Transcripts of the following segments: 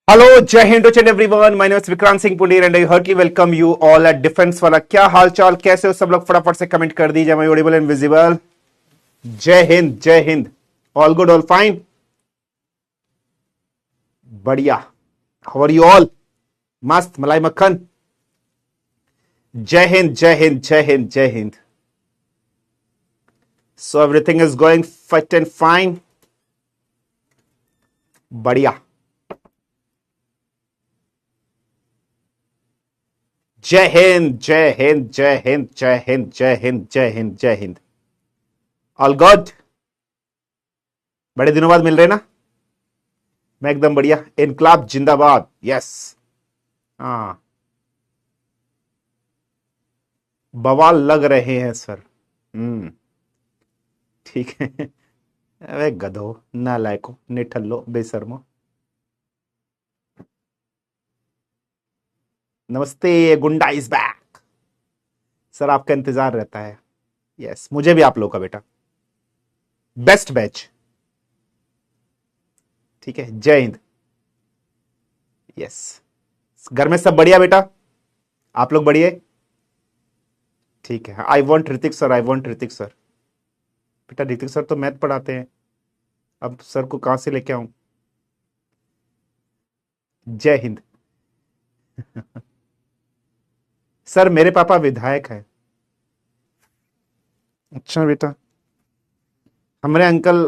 Hello, जय Hind to everyone. My name is Vikrant Singh Pundir and I heartly welcome you all at defence वाला। क्या हाल चाल, कैसे हो सब लोग? फटाफट से कमेंट कर दीजिए। My audible and visible? जय हिंद, जय Hind. All good, all fine, बढ़िया। How are you all? मस्त, मलाई मक्खन। जय हिंद, जय हिंद, जय हिंद, जय Hind. So everything is going fit and fine, बढ़िया। जय हिंद, जय हिंद, जय हिंद, जय हिंद, जय हिंद, जय हिंद, जय हिंद। All good. बड़े दिनों बाद मिल रहे ना? मैं एकदम बढ़िया। इनकलाब जिंदाबाद। यस। हाँ, बवाल लग रहे हैं सर। ठीक है। अरे गधो, नालायको, निठल्लो, बेशर्मो। नमस्ते, गुंडा इज बैक। सर आपका इंतजार रहता है। यस, मुझे भी आप लोग का बेटा। Best batch. ठीक है, जय हिंद। यस। घर में सब बढ़िया बेटा? आप लोग बढ़िया? ठीक है। I want Hrithik sir, I want Hrithik sir. बेटा ऋतिक सर तो मैथ पढ़ाते हैं, अब सर को कहां से लेके आऊं? जय हिंद। सर मेरे पापा विधायक हैं। अच्छा बेटा। हमारे अंकल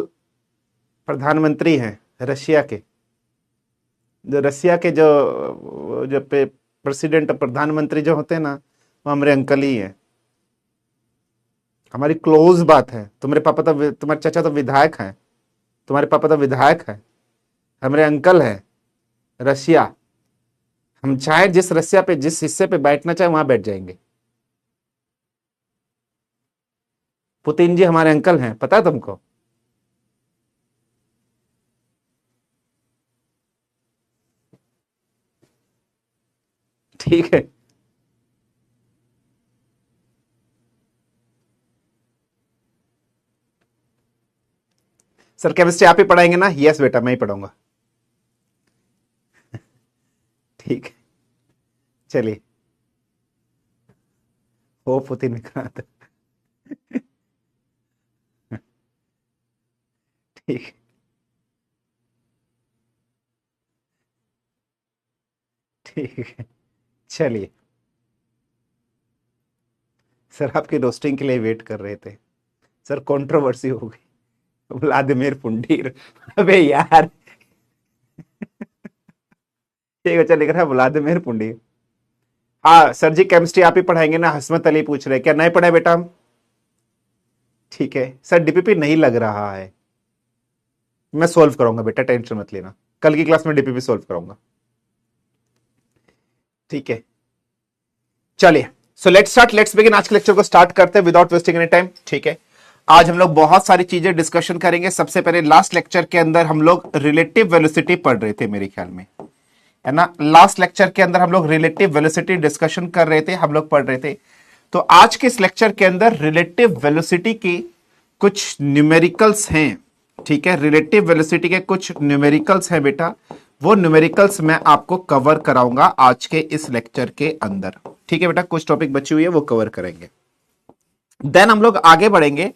प्रधानमंत्री हैं रशिया के। जो रशिया के जो प्रेसिडेंट प्रधानमंत्री जो होते हैं ना, वो हमारे अंकल ही हैं। हमारी क्लोज बात है। तुम्हारे पापा तो, तुम्हारे चाचा तो विधायक हैं। तुम्हारे पापा तो विधायक हैं, हमारे अंकल हैं रशिया। हम चाहे जिस रशिया पे, जिस हिस्से पे बैठना चाहे वहां बैठ जाएंगे। पुतिन जी हमारे अंकल हैं, पता है तुमको? ठीक है। सर केमिस्ट्री आप ही पढ़ाएंगे ना? यस बेटा, मैं ही पढ़ाऊंगा। ठीक है, चलिए। हो पुतिन विक्रांत। ठीक। ठीक है, चलिए। सर आपकी रोस्टिंग के लिए वेट कर रहे थे। सर कंट्रोवर्सी हो गई, व्लादिमीर पुंडीर। अबे यार। ठीक है, चल लिख रहा है व्लादिमीर पुंडीर। हाँ सर जी, केमिस्ट्री आप ही पढ़ाएंगे ना? हसमत अली पूछ रहे, क्या नहीं पढ़ाए बेटा हम? ठीक है सर, डीपीपी नहीं लग रहा है। मैं सोल्व करूंगा बेटा, टेंशन मत लेना। कल की क्लास में डीपीपी सोल्व करूंगा। ठीक है, चलिए। So let's start, let's begin. आज के लेक्चर को स्टार्ट करते हैं विदाउट वेस्टिंग एनी टाइम। ठीक है, आज हम लोग बहुत सारी चीजें डिस्कशन करेंगे। सबसे पहले लास्ट लेक्चर के अंदर हम लोग रिलेटिव वेलोसिटी पढ़ रहे थे मेरे ख्याल में, है ना? लास्ट लेक्चर के अंदर हम लोग रिलेटिव वेलोसिटी डिस्कशन कर रहे थे, हम लोग पढ़ रहे थे। तो आज के इस लेक्चर के अंदर रिलेटिव वेलोसिटी की कुछ न्यूमेरिकल्स हैं। ठीक है, रिलेटिव वेलोसिटी के कुछ न्यूमेरिकल्स हैं बेटा। वो न्यूमेरिकल्स मैं आपको कवर कराऊंगा आज के इस लेक्चर के अंदर। ठीक है बेटा, कुछ टॉपिक बची हुई है वो कवर करेंगे, देन हम लोग आगे बढ़ेंगे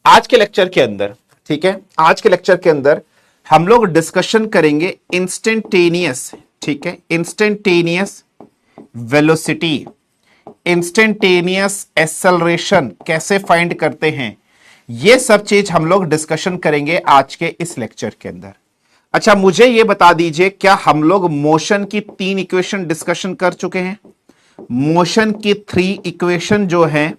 आज के लेक्चर के अंदर। ठीक है, आज के लेक्चर के अंदर हम लोग डिस्कशन करेंगे इंस्टेंटेनियस। ठीक है, इंस्टेंटेनियस वेलोसिटी, इंस्टेंटेनियस एक्सेलरेशन कैसे फाइंड करते हैं, ये सब चीज हम लोग डिस्कशन करेंगे आज के इस लेक्चर के अंदर। अच्छा मुझे ये बता दीजिए, क्या हम लोग मोशन की 3 इक्वेशन डिस्कशन कर चुके हैं? मोशन की 3 इक्वेशन जो हैं,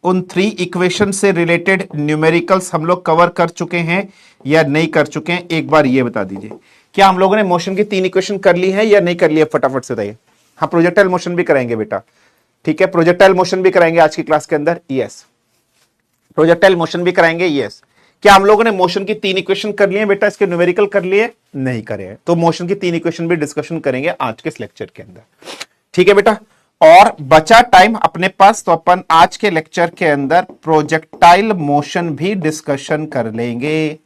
उन 3 इक्वेशन से रिलेटेड न्यूमेरिकल्स हम लोग कवर कर चुके हैं या नहीं कर चुके हैं? एक बार ये बता दीजिए, क्या हम लोगों ने मोशन की 3 इक्वेशन कर ली है या नहीं कर ली है? फटाफट से बताइए। हाँ, प्रोजेक्टाइल मोशन भी कराएंगे बेटा। ठीक है, प्रोजेक्टाइल मोशन भी कराएंगे आज की क्लास के अंदर। यस, प्रोजेक्टाइल मोशन भी कराएंगे। यस, क्या हम लोगों ने मोशन की 3 इक्वेशन कर लिए बेटा? इसके न्यूमेरिकल कर लिए? नहीं करे हैं, तो मोशन की 3 इक्वेशन भी डिस्कशन करेंगे आज के इस लेक्चर के अंदर। ठीक है बेटा, और बचा टाइम अपने पास, तो अपन आज के लेक्चर के अंदर प्रोजेक्टाइल मोशन भी डिस्कशन कर लेंगे।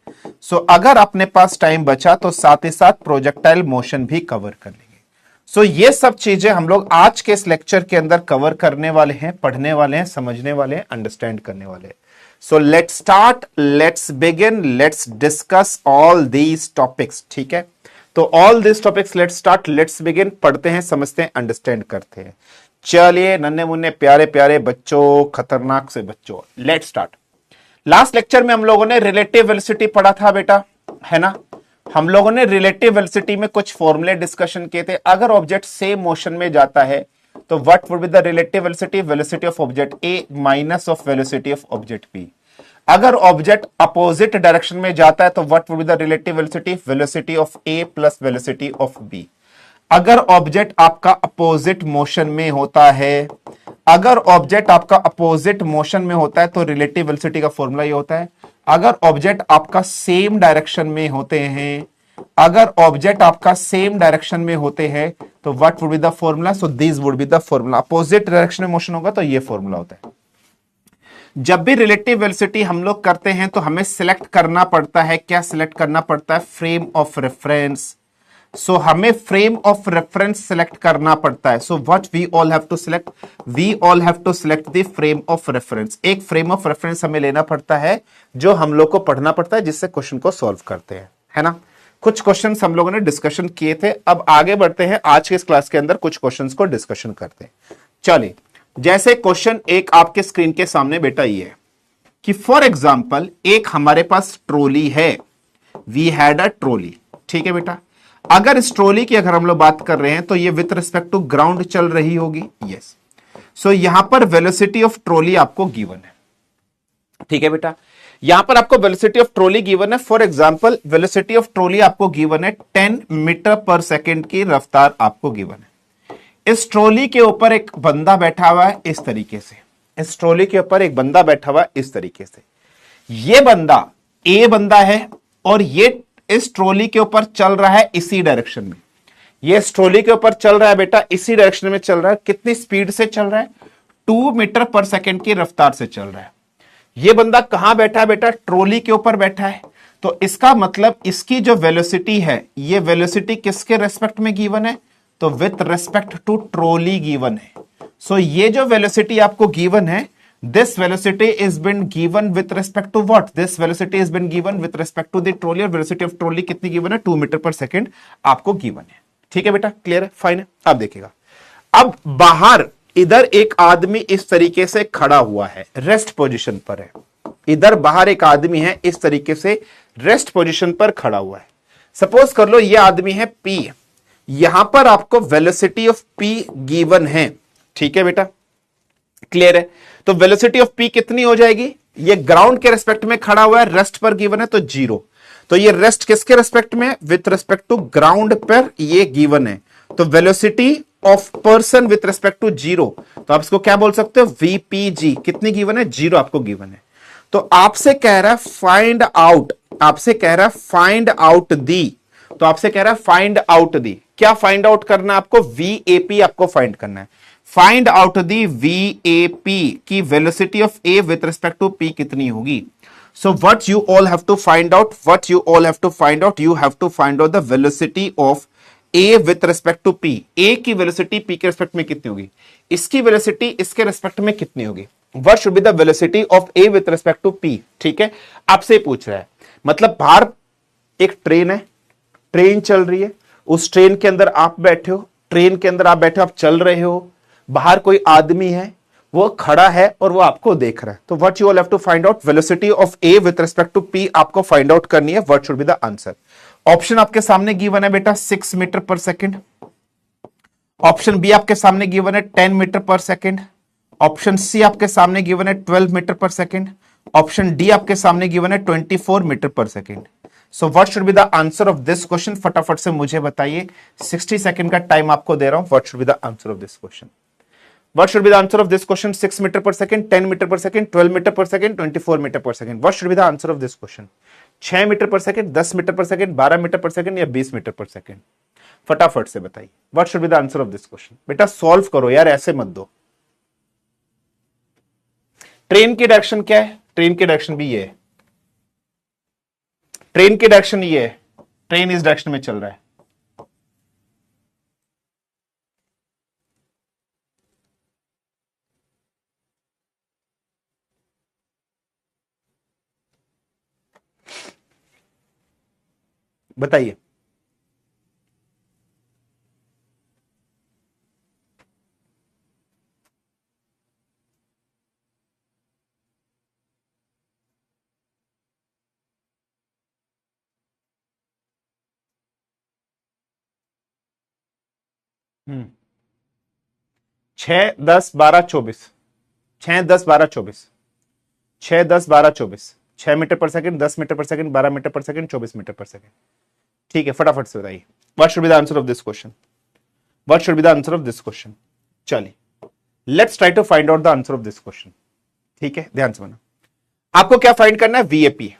सो अगर अपने पास टाइम बचा तो साथ ही साथ प्रोजेक्टाइल मोशन भी कवर कर लेंगे। सो ये सब चीजें हम लोग आज के इस लेक्चर के अंदर कवर करने वाले हैं, पढ़ने वाले हैं, समझने वाले हैं, अंडरस्टैंड करने वाले हैं। So let's start, let's begin, let's discuss all these topics. ठीक है, तो all this topics let's start, let's begin, पढ़ते हैं, समझते हैं, अंडरस्टैंड करते हैं। चलिए नन्हे मुन्ने प्यारे प्यारे बच्चों, खतरनाक से बच्चों, लेट्स स्टार्ट। लास्ट लेक्चर में हम लोगों ने रिलेटिव वेलोसिटी पढ़ा था बेटा, है ना। हम लोगों ने रिलेटिव वेलोसिटी में कुछ फॉर्मूले डिस्कशन किए थे। अगर ऑब्जेक्ट सेम मोशन में जाता है तो what would be the relative velocity? Velocity of object A minus of velocity of object B. अगर ऑब्जेक्ट अपोजिट डायरेक्शन में जाता है तो what would be the relative velocity? Velocity of A plus velocity of B. अगर object आपका opposite motion में होता है, अगर ऑब्जेक्ट आपका अपोजिट मोशन में होता है तो रिलेटिव वेलोसिटी का फॉर्मूला ये होता है। अगर ऑब्जेक्ट आपका सेम डायरेक्शन में होते हैं, अगर ऑब्जेक्ट आपका सेम डायरेक्शन में होते हैं तो what would be the formula? So this would be the formula. Opposite direction में मोशन होगा तो ये फॉर्मूला होता है। जब भी रिलेटिव वेलोसिटी हम लोग करते हैं तो हमें सिलेक्ट करना पड़ता है, क्या सिलेक्ट करना पड़ता है? Frame of reference. सो हमें फ्रेम ऑफ रेफरेंस सिलेक्ट करना पड़ता है। So what we all have to select? We all have to select the frame of reference. एक फ्रेम ऑफ रेफरेंस हमें लेना पड़ता है जो हम लोग को पढ़ना पड़ता है, जिससे क्वेश्चन को सॉल्व करते हैं, है ना। कुछ क्वेश्चंस हम लोगों ने डिस्कशन किए थे, अब आगे बढ़ते हैं। आज के इस क्लास के अंदर कुछ क्वेश्चंस को डिस्कशन करते हैं। चलिए, जैसे क्वेश्चन एक आपके स्क्रीन के सामने बेटा ये है कि फॉर एग्जाम्पल एक हमारे पास ट्रॉली है, वी हैड अ ट्रॉली। ठीक है बेटा, अगर इस ट्रॉली की अगर हम लोग बात कर रहे हैं तो ये विथ रिस्पेक्ट टू ग्राउंड चल रही होगी। यस, सो यहां पर वेलोसिटी ऑफ ट्रॉली आपको गिवन है। ठीक है बेटा, यहां पर आपको वेलोसिटी ऑफ ट्रॉली गिवन है। For example velocity of trolley आपको गिवन है 10 मीटर पर सेकंड की रफ्तार आपको गिवन है। इस ट्रॉली के ऊपर एक बंदा बैठा हुआ है इस तरीके से, इस ट्रॉली के ऊपर एक बंदा बैठा हुआ है इस तरीके से। ये बंदा ए बंदा है और ये इस ट्रॉली के ऊपर चल रहा है इसी डायरेक्शन में। ये इस ट्रॉली के ऊपर चल रहा है बेटा, इसी डायरेक्शन में चल रहा है। कितनी स्पीड से चल रहा है? 2 मीटर पर सेकंड की रफ्तार से चल रहा है। ये बंदा कहां बैठा है बेटा? ट्रॉली के ऊपर बैठा है। तो इसका मतलब इसकी जो वेलोसिटी है, ये वेलोसिटी किसके रेस्पेक्ट में गिवन है? तो with respect to trolley given है। सो ये जो वेलोसिटी आपको गिवन है, this velocity is been given with respect to what? This velocity is been given with respect to the trolley, और velocity of trolley कितनी given है? 2 metre per second आपको given है। ठीक है बेटा, क्लियर है, फाइन है। अब देखिएगा, अब बाहर इधर एक आदमी इस तरीके से खड़ा हुआ है, रेस्ट पोजीशन पर है। इधर बाहर एक आदमी है इस तरीके से रेस्ट पोजीशन पर खड़ा हुआ है। सपोज कर लो ये आदमी है P, यहां पर आपको वेलोसिटी ऑफ P गिवन है। ठीक है बेटा, क्लियर है। तो वेलोसिटी ऑफ P कितनी हो जाएगी? ये ग्राउंड के रेस्पेक्ट में खड़ा हुआ है, रेस्ट पर गिवन है तो 0। तो ये रेस्ट किसके रेस्पेक्ट में? विथ रेस्पेक्ट टू ग्राउंड पर ये गिवन है। तो velocity of person with respect to 0, तो आप इसको क्या बोल सकते हो? VPG। कितनी गिवन है? 0 आपको गिवन है। तो आपसे कह रहा है फाइंड आउट, आपसे कह रहा है फाइंड आउट दी, तो आपसे कह रहा है फाइंड आउट दी। क्या फाइंड आउट करना है आपको? VAP आपको फाइंड करना है। फाइंड आउट दी VAP की velocity of A with respect to P कितनी होगी? So what you all have to find out, what you all have to find out, you have to find out the velocity of A with respect to P। A की velocity P के respect में कितनी होगी? इसकी velocity इसके respect में कितनी होगी? What should be the velocity of A with respect to P। ठीक है, आपसे पूछ रहा है, मतलब बाहर एक ट्रेन है, ट्रेन चल रही है, उस ट्रेन के अंदर आप बैठे हो, ट्रेन के अंदर आप बैठे हो, आप चल रहे हो, बाहर कोई आदमी है, वो खड़ा है और वो आपको देख रहा है। तो what you all have to find out? Velocity of A with respect to P आपको फाइंड आउट करनी है। What should be the answer? Option आपके सामने गिवन है बेटा 6 metre per second, option B आपके सामने गिवन है 10 metre per second, option C आपके सामने गिवन है 12 metre per second, option D आपके सामने गिवन है 24 metre per second. So what should be the answer of this question? फटाफट से मुझे बताइए, 60 सेकंड का टाइम आपको दे रहा हूं। What should be the answer of this question? What should be the answer of this question? 6 meter per second, 10 meter per second, 12 meter per second, 24 meter per second. What should be the answer of this question? 6 metre per second, 10 metre per second, 12 metre per second या 20 meter per second? फटाफट से बताइए। What should be the answer of this question? बेटा solve करो यार, ऐसे मत दो। ट्रेन की डायरेक्शन क्या है? ट्रेन की डायरेक्शन भी ये है। ट्रेन की डायरेक्शन ये है, ट्रेन इस डायरेक्शन में चल रहा है। बताइए। हम्म 6 10 12 24, 6 10 12 24, 6 10 12 24, 6 metre per second, 10 metre per second, 12 metre per second, 24 metre per second. ठीक है, फटाफट से बताइए, what should be the answer of this question, what should be the answer of this question. चलिए, let's try to find out the answer of this question. ठीक है, ध्यान से बना, आपको क्या फाइंड करना है, वीएपी।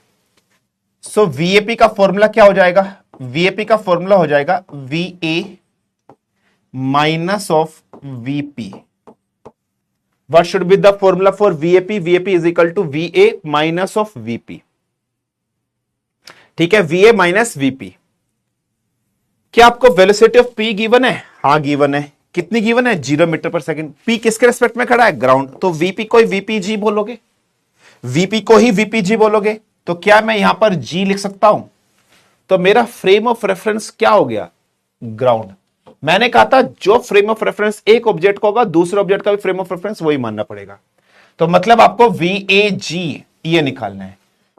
सो वीएपी का फॉर्मूला क्या हो जाएगा, वीएपी का फॉर्मूला हो जाएगा VA minus of VP. What should be the formula for VAP? VAP is equal to VA minus of VP. ठीक है, VA माइनस VP। क्या आपको वेलोसिटी ऑफ P गिवन है? हाँ गिवन है। कितनी गिवन है? 0 मीटर पर सेकंड। P किसके रेस्पेक्ट में खड़ा है? ग्राउंड। तो VP को ही VPG बोलोगे, VP को ही VPG बोलोगे। तो क्या मैं यहां पर G लिख सकता हूं? तो मेरा फ्रेम ऑफ रेफरेंस क्या हो गया? ग्राउंड। मैंने कहा था जो फ्रेम ऑफ रेफरेंस एक ऑब्जेक्ट का होगा, दूसरे ऑब्जेक्ट का भी फ्रेम ऑफ रेफरेंस वही मानना पड़ेगा। तो मतलब आपको VAG ये निकालना है।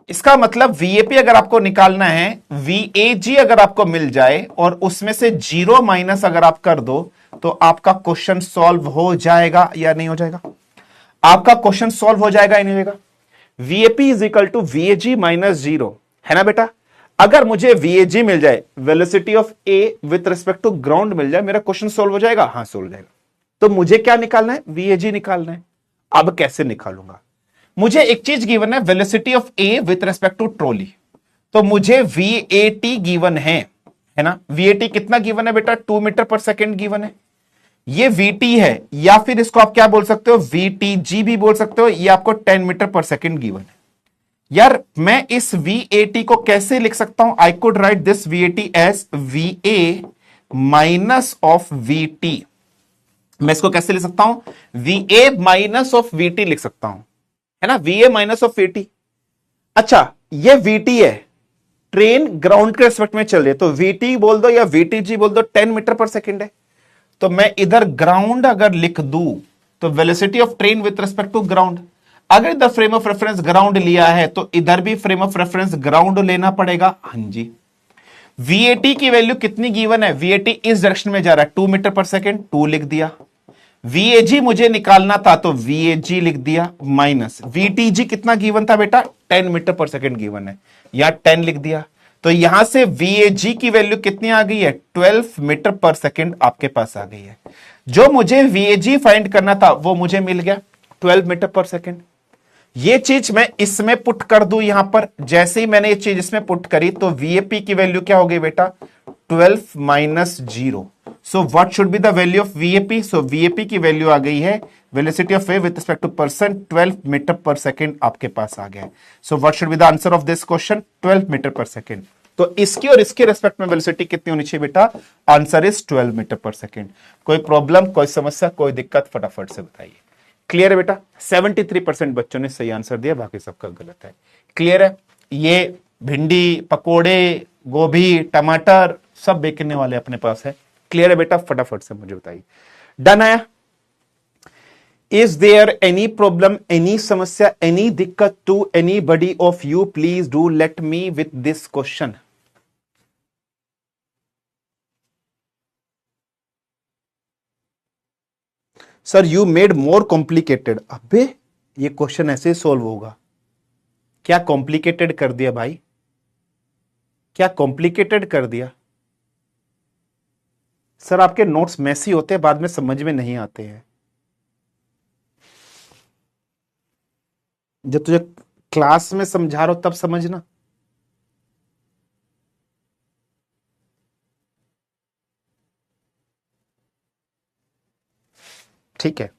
इसका मतलब VAP अगर आपको निकालना है, VAG अगर आपको मिल जाए और उसमें से 0 माइनस अगर आप कर दो, तो आपका क्वेश्चन सॉल्व हो जाएगा या नहीं हो जाएगा? आपका क्वेश्चन सॉल्व हो जाएगा या नहीं होगा? VAP is equal to VAG minus 0, है ना बेटा? अगर मुझे VAG मिल जाए, velocity of A with respect to ground मिल जाए, मेरा क्वेश्चन सोल्व हो जाएगा? हाँ सोल्व हो जाएगा। तो मुझे क्या निकालना है? VAG निकालना है। अब कैसे निकालूंगा? मुझे एक चीज गिवन है, velocity of A with respect to trolley. तो मुझे VAT गिवन है ना? VAT कितना गिवन है बेटा? 2 मीटर पर सेकेंड गिवन है। ये VT है, या फिर इसको आप क्या बोल सकते हो? VTG भी बोल सकते हो। ये आपको 10 मीटर पर सेकेंड गिवन है। यार मैं इस VAT को कैसे लिख सकता हूं? I could write this VAT as VA minus of VT। मैं इसको कैसे लिख सकता हूं? VA माइनस ऑफ VT लिख सकता हूं, है ना? VA minus of VT। अच्छा, ये VT है, ट्रेन ग्राउंड के रेस्पेक्ट में चल रही है, तो VT बोल दो या VTG बोल दो, 10 मीटर पर सेकेंड है। तो मैं इधर ग्राउंड अगर लिख दूं, तो velocity of train with respect to ground, अगर इधर फ्रेम ऑफ रेफरेंस ग्राउंड लिया है तो इधर भी फ्रेम ऑफ रेफरेंस ग्राउंड लेना पड़ेगा। हाँ जी। VAT की वैल्यू कितनी गिवन है? VAT इस डायरेक्शन में जा रहा है, 2 मीटर पर सेकेंड, 2 लिख दिया। VAG मुझे निकालना था तो VAG लिख दिया, माइनस VTG कितना गिवन था बेटा? 10 मीटर पर सेकेंड गिवन है, यहां 10 लिख दिया। तो यहां से VAG की वैल्यू कितनी आ गई है? 12 मीटर पर सेकेंड आपके पास आ गई है। जो मुझे VAG फाइंड करना था वो मुझे मिल गया, 12 मीटर पर सेकेंड। ये चीज मैं इसमें पुट कर दूं, यहां पर जैसे ही मैंने ये चीज इसमें पुट करी तो VAP की वैल्यू क्या हो गई बेटा? 12 minus 0। So what should be the value of VAP? So VAP की वैल्यू आ गई है, velocity of wave with respect to person, 12 metre per second आपके पास आ गया है। So what should be the answer of this question? 12 metre per second. तो इसकी और इसके रेस्पेक्ट में वेलोसिटी कितनी होनी चाहिए बेटा? Answer is 12 metre per second. कोई प्रॉब्लम, कोई समस्या, कोई दिक्कत, फटाफट से बताइए। क्लियर है बेटा? 73% बच्चों ने सही आंसर दिया, बाकी सबका गलत है। क्लियर है? ये भिंडी, पकोड़े, गोभी, टमाटर सब बेचने वाले अपने पास है। क्लियर है बेटा? फटाफट से मुझे बताइए। डन आया? Is there any problem, any समस्या, एनी दिक्कत to anybody of you? Please do let me with this question. Sir you made more complicated. अबे ये क्वेश्चन ऐसे सॉल्व होगा? क्या कॉम्प्लिकेटेड कर दिया भाई? क्या कॉम्प्लिकेटेड कर दिया? सर आपके नोट्स मैसी होते हैं, बाद में समझ में नहीं आते हैं। जब तुझे क्लास में समझा रहा हो तब समझना। ठीक है,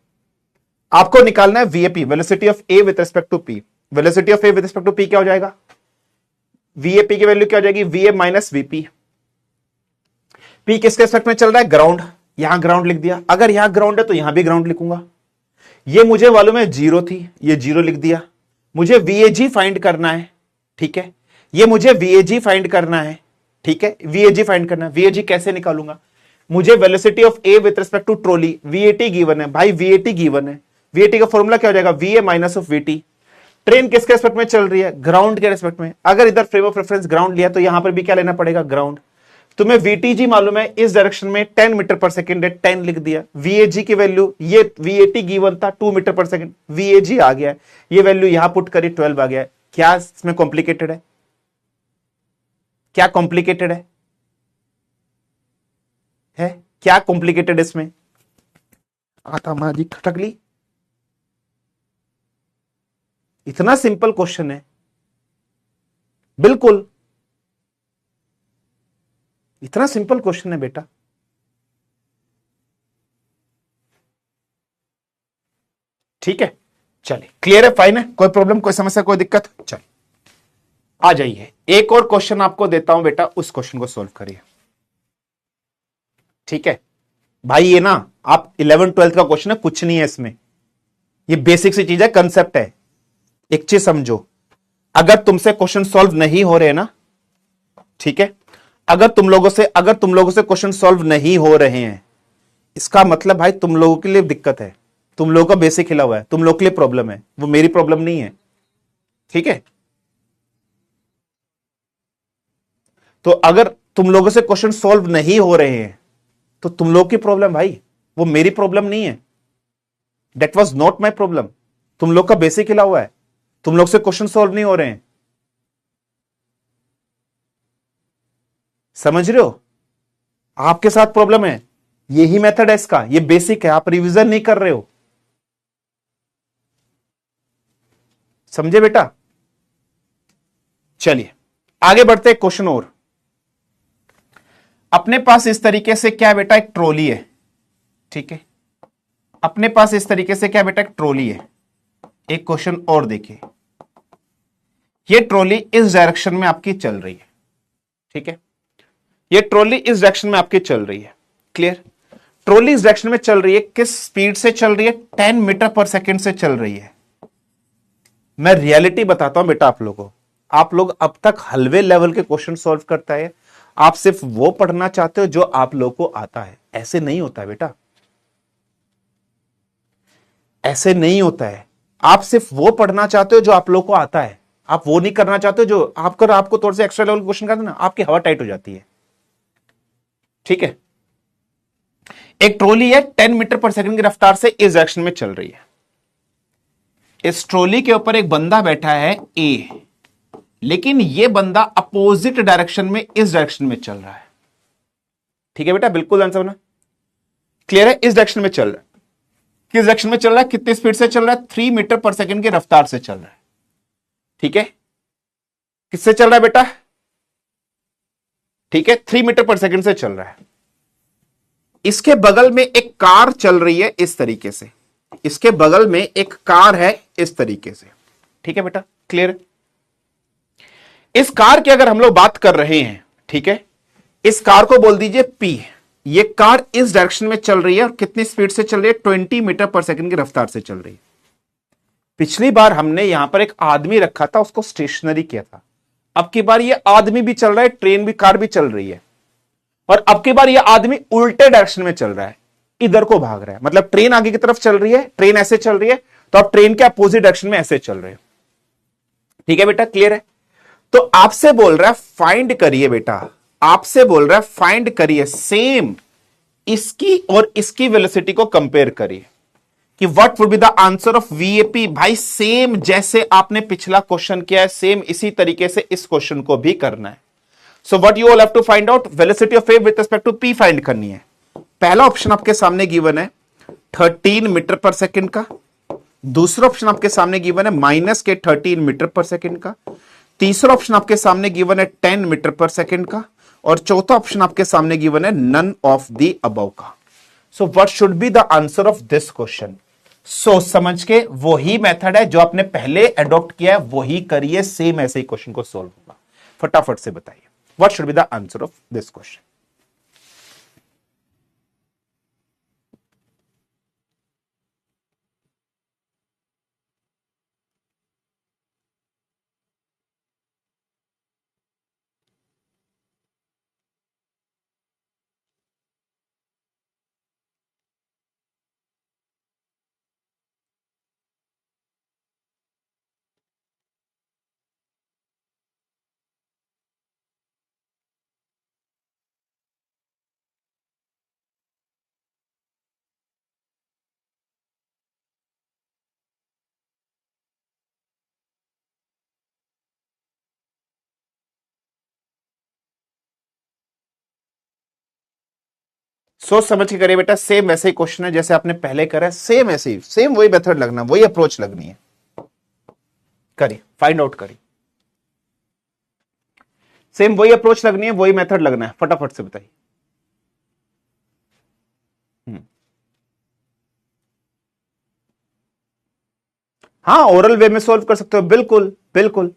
आपको निकालना है VAP, velocity of A with respect to P. Velocity of A with respect to P क्या हो जाएगा? वीएपी की वैल्यू क्या हो जाएगी, वीए माइनस वीपी। पी किसके रिस्पेक्ट में चल रहा है, ग्राउंड, यहां ग्राउंड लिख दिया। अगर यहां ग्राउंड है तो यहां भी ग्राउंड लिखूंगा। ये मुझे मालूम है जीरो थी, ये जीरो लिख दिया। मुझे वीएजी फाइंड करना है, ठीक है, ये मुझे वीएजी फाइंड करना है, ठीक है, वीएजी फाइंड करना है। वीएजी कैसे निकालूंगा, मुझे velocity of A with respect to trolley, VAT given है भाई, वीएटी गिवन है। वीएटी का फॉर्मूला क्या हो जाएगा, VA minus of VT. Train किसके रिस्पेक्ट में चल रही है, ग्राउंड के रिस्पेक्ट में। अगर इधर फ्रेम ऑफ रेफरेंस ग्राउंड लिया तो यहां पर भी क्या लेना पड़ेगा, ग्राउंड। तुम्हें वीटीजी मालूम है, इस डायरेक्शन में 10 मीटर पर सेकंड है, 10 लिख दिया। वीएजी की वैल्यू, ये वीएटी गिवन था 2 मीटर पर सेकंड, वीएजी आ गया, ये वैल्यू यहां पुट करी 12 आ गया। क्या इसमें कॉम्प्लिकेटेड है, क्या कॉम्प्लिकेटेड है क्या कॉम्प्लिकेटेड इसमें, आता माजी खटकली, इतना सिंपल क्वेश्चन है, बिल्कुल इतना सिंपल क्वेश्चन है बेटा। ठीक है, चलिए क्लियर है, फाइन है, कोई प्रॉब्लम, कोई समस्या, कोई दिक्कत, चलिए आ जाइए। एक और क्वेश्चन आपको देता हूं बेटा, उस क्वेश्चन को सोल्व करिए। ठीक है भाई, ये ना आप 11th 12th का क्वेश्चन है, कुछ नहीं है इसमें, ये बेसिक सी चीज है, कंसेप्ट है। एक चीज समझो, अगर तुमसे क्वेश्चन सॉल्व नहीं हो रहे ना, ठीक है, अगर तुम लोगों से क्वेश्चन सॉल्व नहीं हो रहे हैं, इसका मतलब भाई तुम लोगों के लिए दिक्कत है, तुम लोगों का बेसिक हिला हुआ है, तुम लोगों के लिए प्रॉब्लम है, वो मेरी प्रॉब्लम नहीं है। ठीक है, तो अगर तुम लोगों से क्वेश्चन सॉल्व नहीं हो रहे हैं तो तुम लोग की प्रॉब्लम भाई, वो मेरी प्रॉब्लम नहीं है। That was not my problem. तुम लोग का बेसिक हिला हुआ है, तुम लोग से क्वेश्चन सॉल्व नहीं हो रहे हैं, समझ रहे हो, आपके साथ प्रॉब्लम है। यही मेथड है इसका, ये बेसिक है, आप रिवीजन नहीं कर रहे हो, समझे बेटा। चलिए आगे बढ़ते हैं, क्वेश्चन और। अपने पास इस तरीके से क्या बेटा, एक ट्रॉली है, ठीक है, अपने पास इस तरीके से क्या बेटा, एक ट्रॉली है। एक क्वेश्चन और देखिए, ये ट्रॉली इस डायरेक्शन में आपकी चल रही है, ठीक है, ये ट्रॉली इस डायरेक्शन में आपकी चल रही है, क्लियर। ट्रॉली इस डायरेक्शन में चल रही है, किस स्पीड से चल रही है, 10 मीटर पर सेकंड से चल रही है। मैं रियलिटी बताता हूं बेटा आप लोगों को, आप लोग अब तक हलवे लेवल के क्वेश्चन सॉल्व करता है, आप सिर्फ वो पढ़ना चाहते हो जो आप लोग को आता है। ऐसे नहीं होता है बेटा, ऐसे नहीं होता है। आप सिर्फ वो पढ़ना चाहते हो जो आप लोग को आता है, आप वो नहीं करना चाहते हो जो आपको थोड़ा सा एक्स्ट्रा लेवल क्वेश्चन करते ना, आपकी हवा टाइट हो जाती है। ठीक है, एक ट्रॉली है, 10 मीटर पर सेकंड की रफ्तार से इस डायरेक्शन में चल रही है। इस ट्रॉली के ऊपर एक बंदा बैठा है ए, लेकिन यह बंदा अपोजिट डायरेक्शन में इस डायरेक्शन में चल रहा है। ठीक है बेटा, बिल्कुल आंसर ना, क्लियर है, इस डायरेक्शन में चल रहा है। किस डायरेक्शन में चल रहा है, कितनी स्पीड से चल रहा है, 3 मीटर पर सेकंड की रफ्तार से चल रहा है। ठीक है, किससे चल रहा है बेटा, ठीक है, 3 मीटर पर सेकंड से चल रहा है। इसके बगल में एक कार चल रही है इस तरीके से, इसके बगल में एक कार है इस तरीके से। ठीक है बेटा, क्लियर। इस कार की अगर हम लोग बात कर रहे हैं, ठीक है, इस कार को बोल दीजिए पी। ये कार इस डायरेक्शन में चल रही है और कितनी स्पीड से चल रही है, 20 मीटर पर सेकंड की रफ्तार से चल रही है। पिछली बार हमने यहां पर एक आदमी रखा था, उसको स्टेशनरी किया था। अब की बार ये आदमी भी चल रहा है, ट्रेन भी, कार भी चल रही है, और अब की बार ये आदमी उल्टे डायरेक्शन में चल रहा है, इधर को भाग रहा है। मतलब ट्रेन आगे की तरफ चल रही है, ट्रेन ऐसे चल रही है, तो आप ट्रेन के अपोजिट डायरेक्शन में ऐसे चल रहे हो। ठीक है बेटा, क्लियर है। तो आपसे बोल रहा है फाइंड करिए बेटा, आपसे बोल रहा है फाइंड करिए सेम इसकी और इसकी वेलोसिटी को कंपेयर करिए कि what would be the answer of vap. भाई सेम जैसे आपने पिछला क्वेश्चन किया है, सेम इसी तरीके से इस क्वेश्चन को भी करना है। So what you all have to find out, velocity of A with respect to P find करनी है। पहला ऑप्शन आपके सामने गिवन है 13 मीटर पर सेकंड का, दूसरा ऑप्शन आपके सामने गिवन है माइनस के 13 मीटर पर सेकंड का, तीसरा ऑप्शन आपके सामने गिवन है 10 मीटर पर सेकंड का, और चौथा ऑप्शन आपके सामने गिवन है नन ऑफ द अबव का। सो what should be the answer of this question. सोच समझ के वही मेथड है जो आपने पहले एडॉप्ट किया है, वही करिए, सेम ऐसे ही क्वेश्चन को सोल्व होगा। फटाफट से बताइए, what should be the answer of this question. सोच समझ के करिए बेटा, सेम वैसे ही क्वेश्चन है जैसे आपने पहले करा है, सेम ऐसे ही, सेम वही मेथड लगना, वही अप्रोच लगनी है। करिए, फाइंड आउट करिए, सेम वही अप्रोच लगनी है, वही मेथड लगना है, फटाफट से बताइए। हाँ, ओरल वे में सोल्व कर सकते हो, बिल्कुल बिल्कुल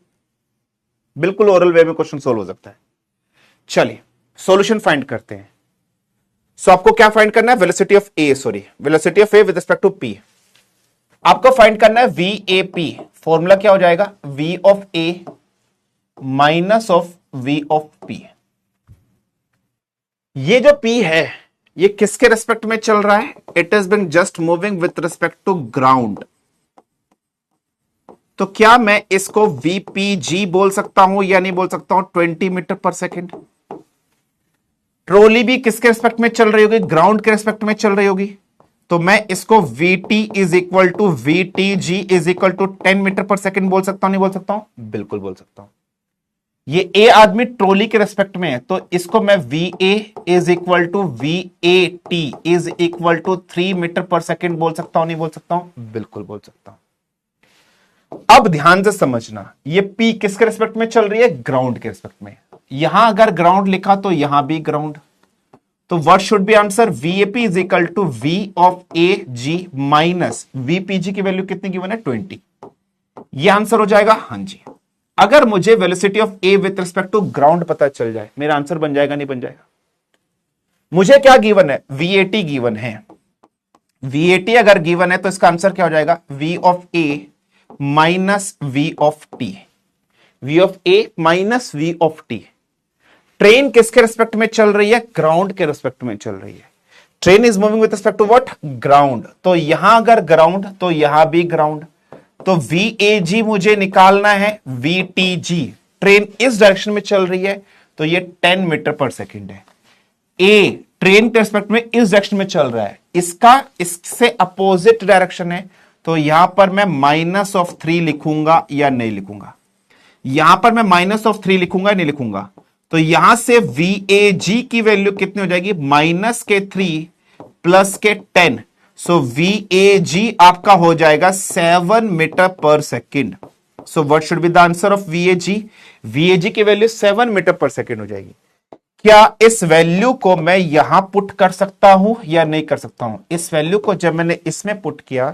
बिल्कुल, ओरल वे में क्वेश्चन सोल्व हो सकता है। चलिए सॉल्यूशन फाइंड करते हैं। सो आपको क्या फाइंड करना है, velocity of A, sorry velocity of A with respect to P. आपको फाइंड करना है वी ए पी। फॉर्मूला क्या हो जाएगा, V of A minus of V of P. ये जो पी है ये किसके रेस्पेक्ट में चल रहा है, it is been just moving with respect to ground. तो क्या मैं इसको वीपीजी बोल सकता हूं या नहीं बोल सकता हूं, 20 मीटर पर सेकेंड। ट्रॉली भी किसके रेस्पेक्ट में चल रही होगी, ग्राउंड के रेस्पेक्ट में चल रही होगी। तो मैं इसको VT is equal to VTG is equal to 10 metre per second बोल सकता हूं, नहीं बोल सकता हूं, बिल्कुल बोल सकता हूं। ये ए आदमी ट्रॉली के रेस्पेक्ट में है, तो इसको मैं V A is equal to V A T is equal to 3 metre per second बोल सकता हूं, नहीं बोल सकता हूं, बिल्कुल बोल सकता हूं। अब ध्यान से समझना, ये P किसके रेस्पेक्ट में चल रही है, ग्राउंड के रेस्पेक्ट में। यहां अगर ग्राउंड लिखा तो यहां भी ग्राउंड, तो what should be answer, VAP is equal to V of AG minus VPG की वैल्यू कितनी गिवन है, 20। ये आंसर हो जाएगा, हां जी। अगर मुझे velocity of A with respect to ground पता चल जाए, मेरा आंसर बन जाएगा, नहीं बन जाएगा। मुझे क्या गिवन है, VAT गिवन है। VAT अगर गिवन है तो इसका आंसर क्या हो जाएगा, V of A minus V of T, V of A minus V of T. Train किसके रेस्पेक्ट में चल रही है, ग्राउंड के रेस्पेक्ट में चल रही है। Train is moving with respect to what, ground. तो यहां अगर ग्राउंड तो यहां भी ग्राउंड, तो वी ए जी मुझे निकालना है वी टी जी। ट्रेन इस डायरेक्शन में चल रही है तो ये 10 मीटर पर सेकेंड है। ए ट्रेन के रेस्पेक्ट में इस डायरेक्शन में चल रहा है, इसका इससे अपोजिट डायरेक्शन है, तो यहां पर मैं माइनस ऑफ 3 लिखूंगा या नहीं लिखूंगा, यहां पर मैं माइनस ऑफ 3 लिखूंगा या नहीं लिखूंगा। तो यहां से VAG की वैल्यू कितनी हो जाएगी, माइनस के 3 प्लस के 10। सो VAG आपका हो जाएगा 7 metre per second. So what should be the answer of VAG, VAG की वैल्यू 7 मीटर पर सेकेंड हो जाएगी। क्या इस वैल्यू को मैं यहां पुट कर सकता हूं या नहीं कर सकता हूं, इस वैल्यू को जब मैंने इसमें पुट किया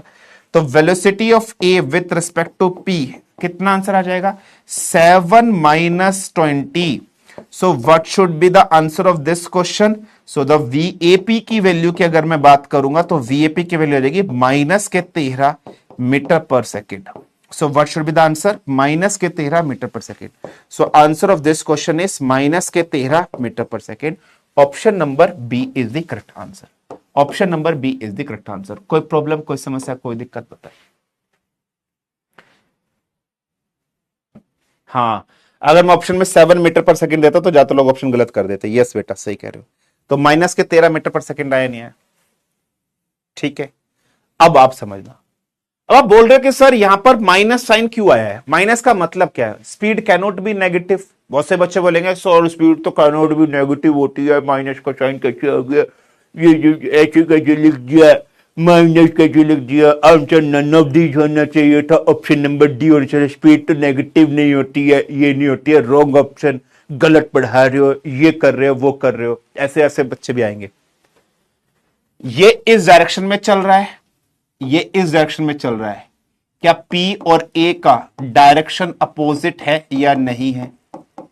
तो velocity of A with respect to P कितना आंसर आ जाएगा, 7 minus 20। So what should be the answer of this question, so the VAP की वैल्यू की अगर मैं बात करूंगा तो VAP की वैल्यू आ जाएगी माइनस के 13 metre per second. So what should be the answer, minus के 13 metre per second. So answer of this question is minus के 13 metre per second. Option number B is the correct answer. Option number B is the correct answer. कोई problem, कोई समस्या, कोई दिक्कत बताइए। हाँ, अगर मैं ऑप्शन में 7 मीटर पर सेकंड देता तो ज्यादा लोग ऑप्शन गलत कर देते। यस बेटा सही कह रहे हो। तो माइनस के 13 मीटर पर सेकंड आया नहीं आया, ठीक है। अब आप समझना, अब आप बोल रहे हो कि सर यहां पर माइनस साइन क्यों आया है, माइनस का मतलब क्या है, स्पीड कैनोट बी नेगेटिव। बहुत से बच्चे बोलेंगे सर स्पीड तो कैनोट भी नेगेटिव होती है, माइनस का साइन कैसे आ गया, ये ऐसे कैसे लिख दिया, माइनस कैसे लिख दिया, आंसर नन ऑफ दीज होना चाहिए था, ऑप्शन नंबर डी होना चाहिए। स्पीड तो नेगेटिव नहीं होती है, ये नहीं होती है, रॉन्ग ऑप्शन, गलत पढ़ा रहे हो, ये कर रहे हो, वो कर रहे हो, ऐसे ऐसे बच्चे भी आएंगे। ये इस डायरेक्शन में चल रहा है, ये इस डायरेक्शन में चल रहा है, क्या P और A का डायरेक्शन अपोजिट है या नहीं है,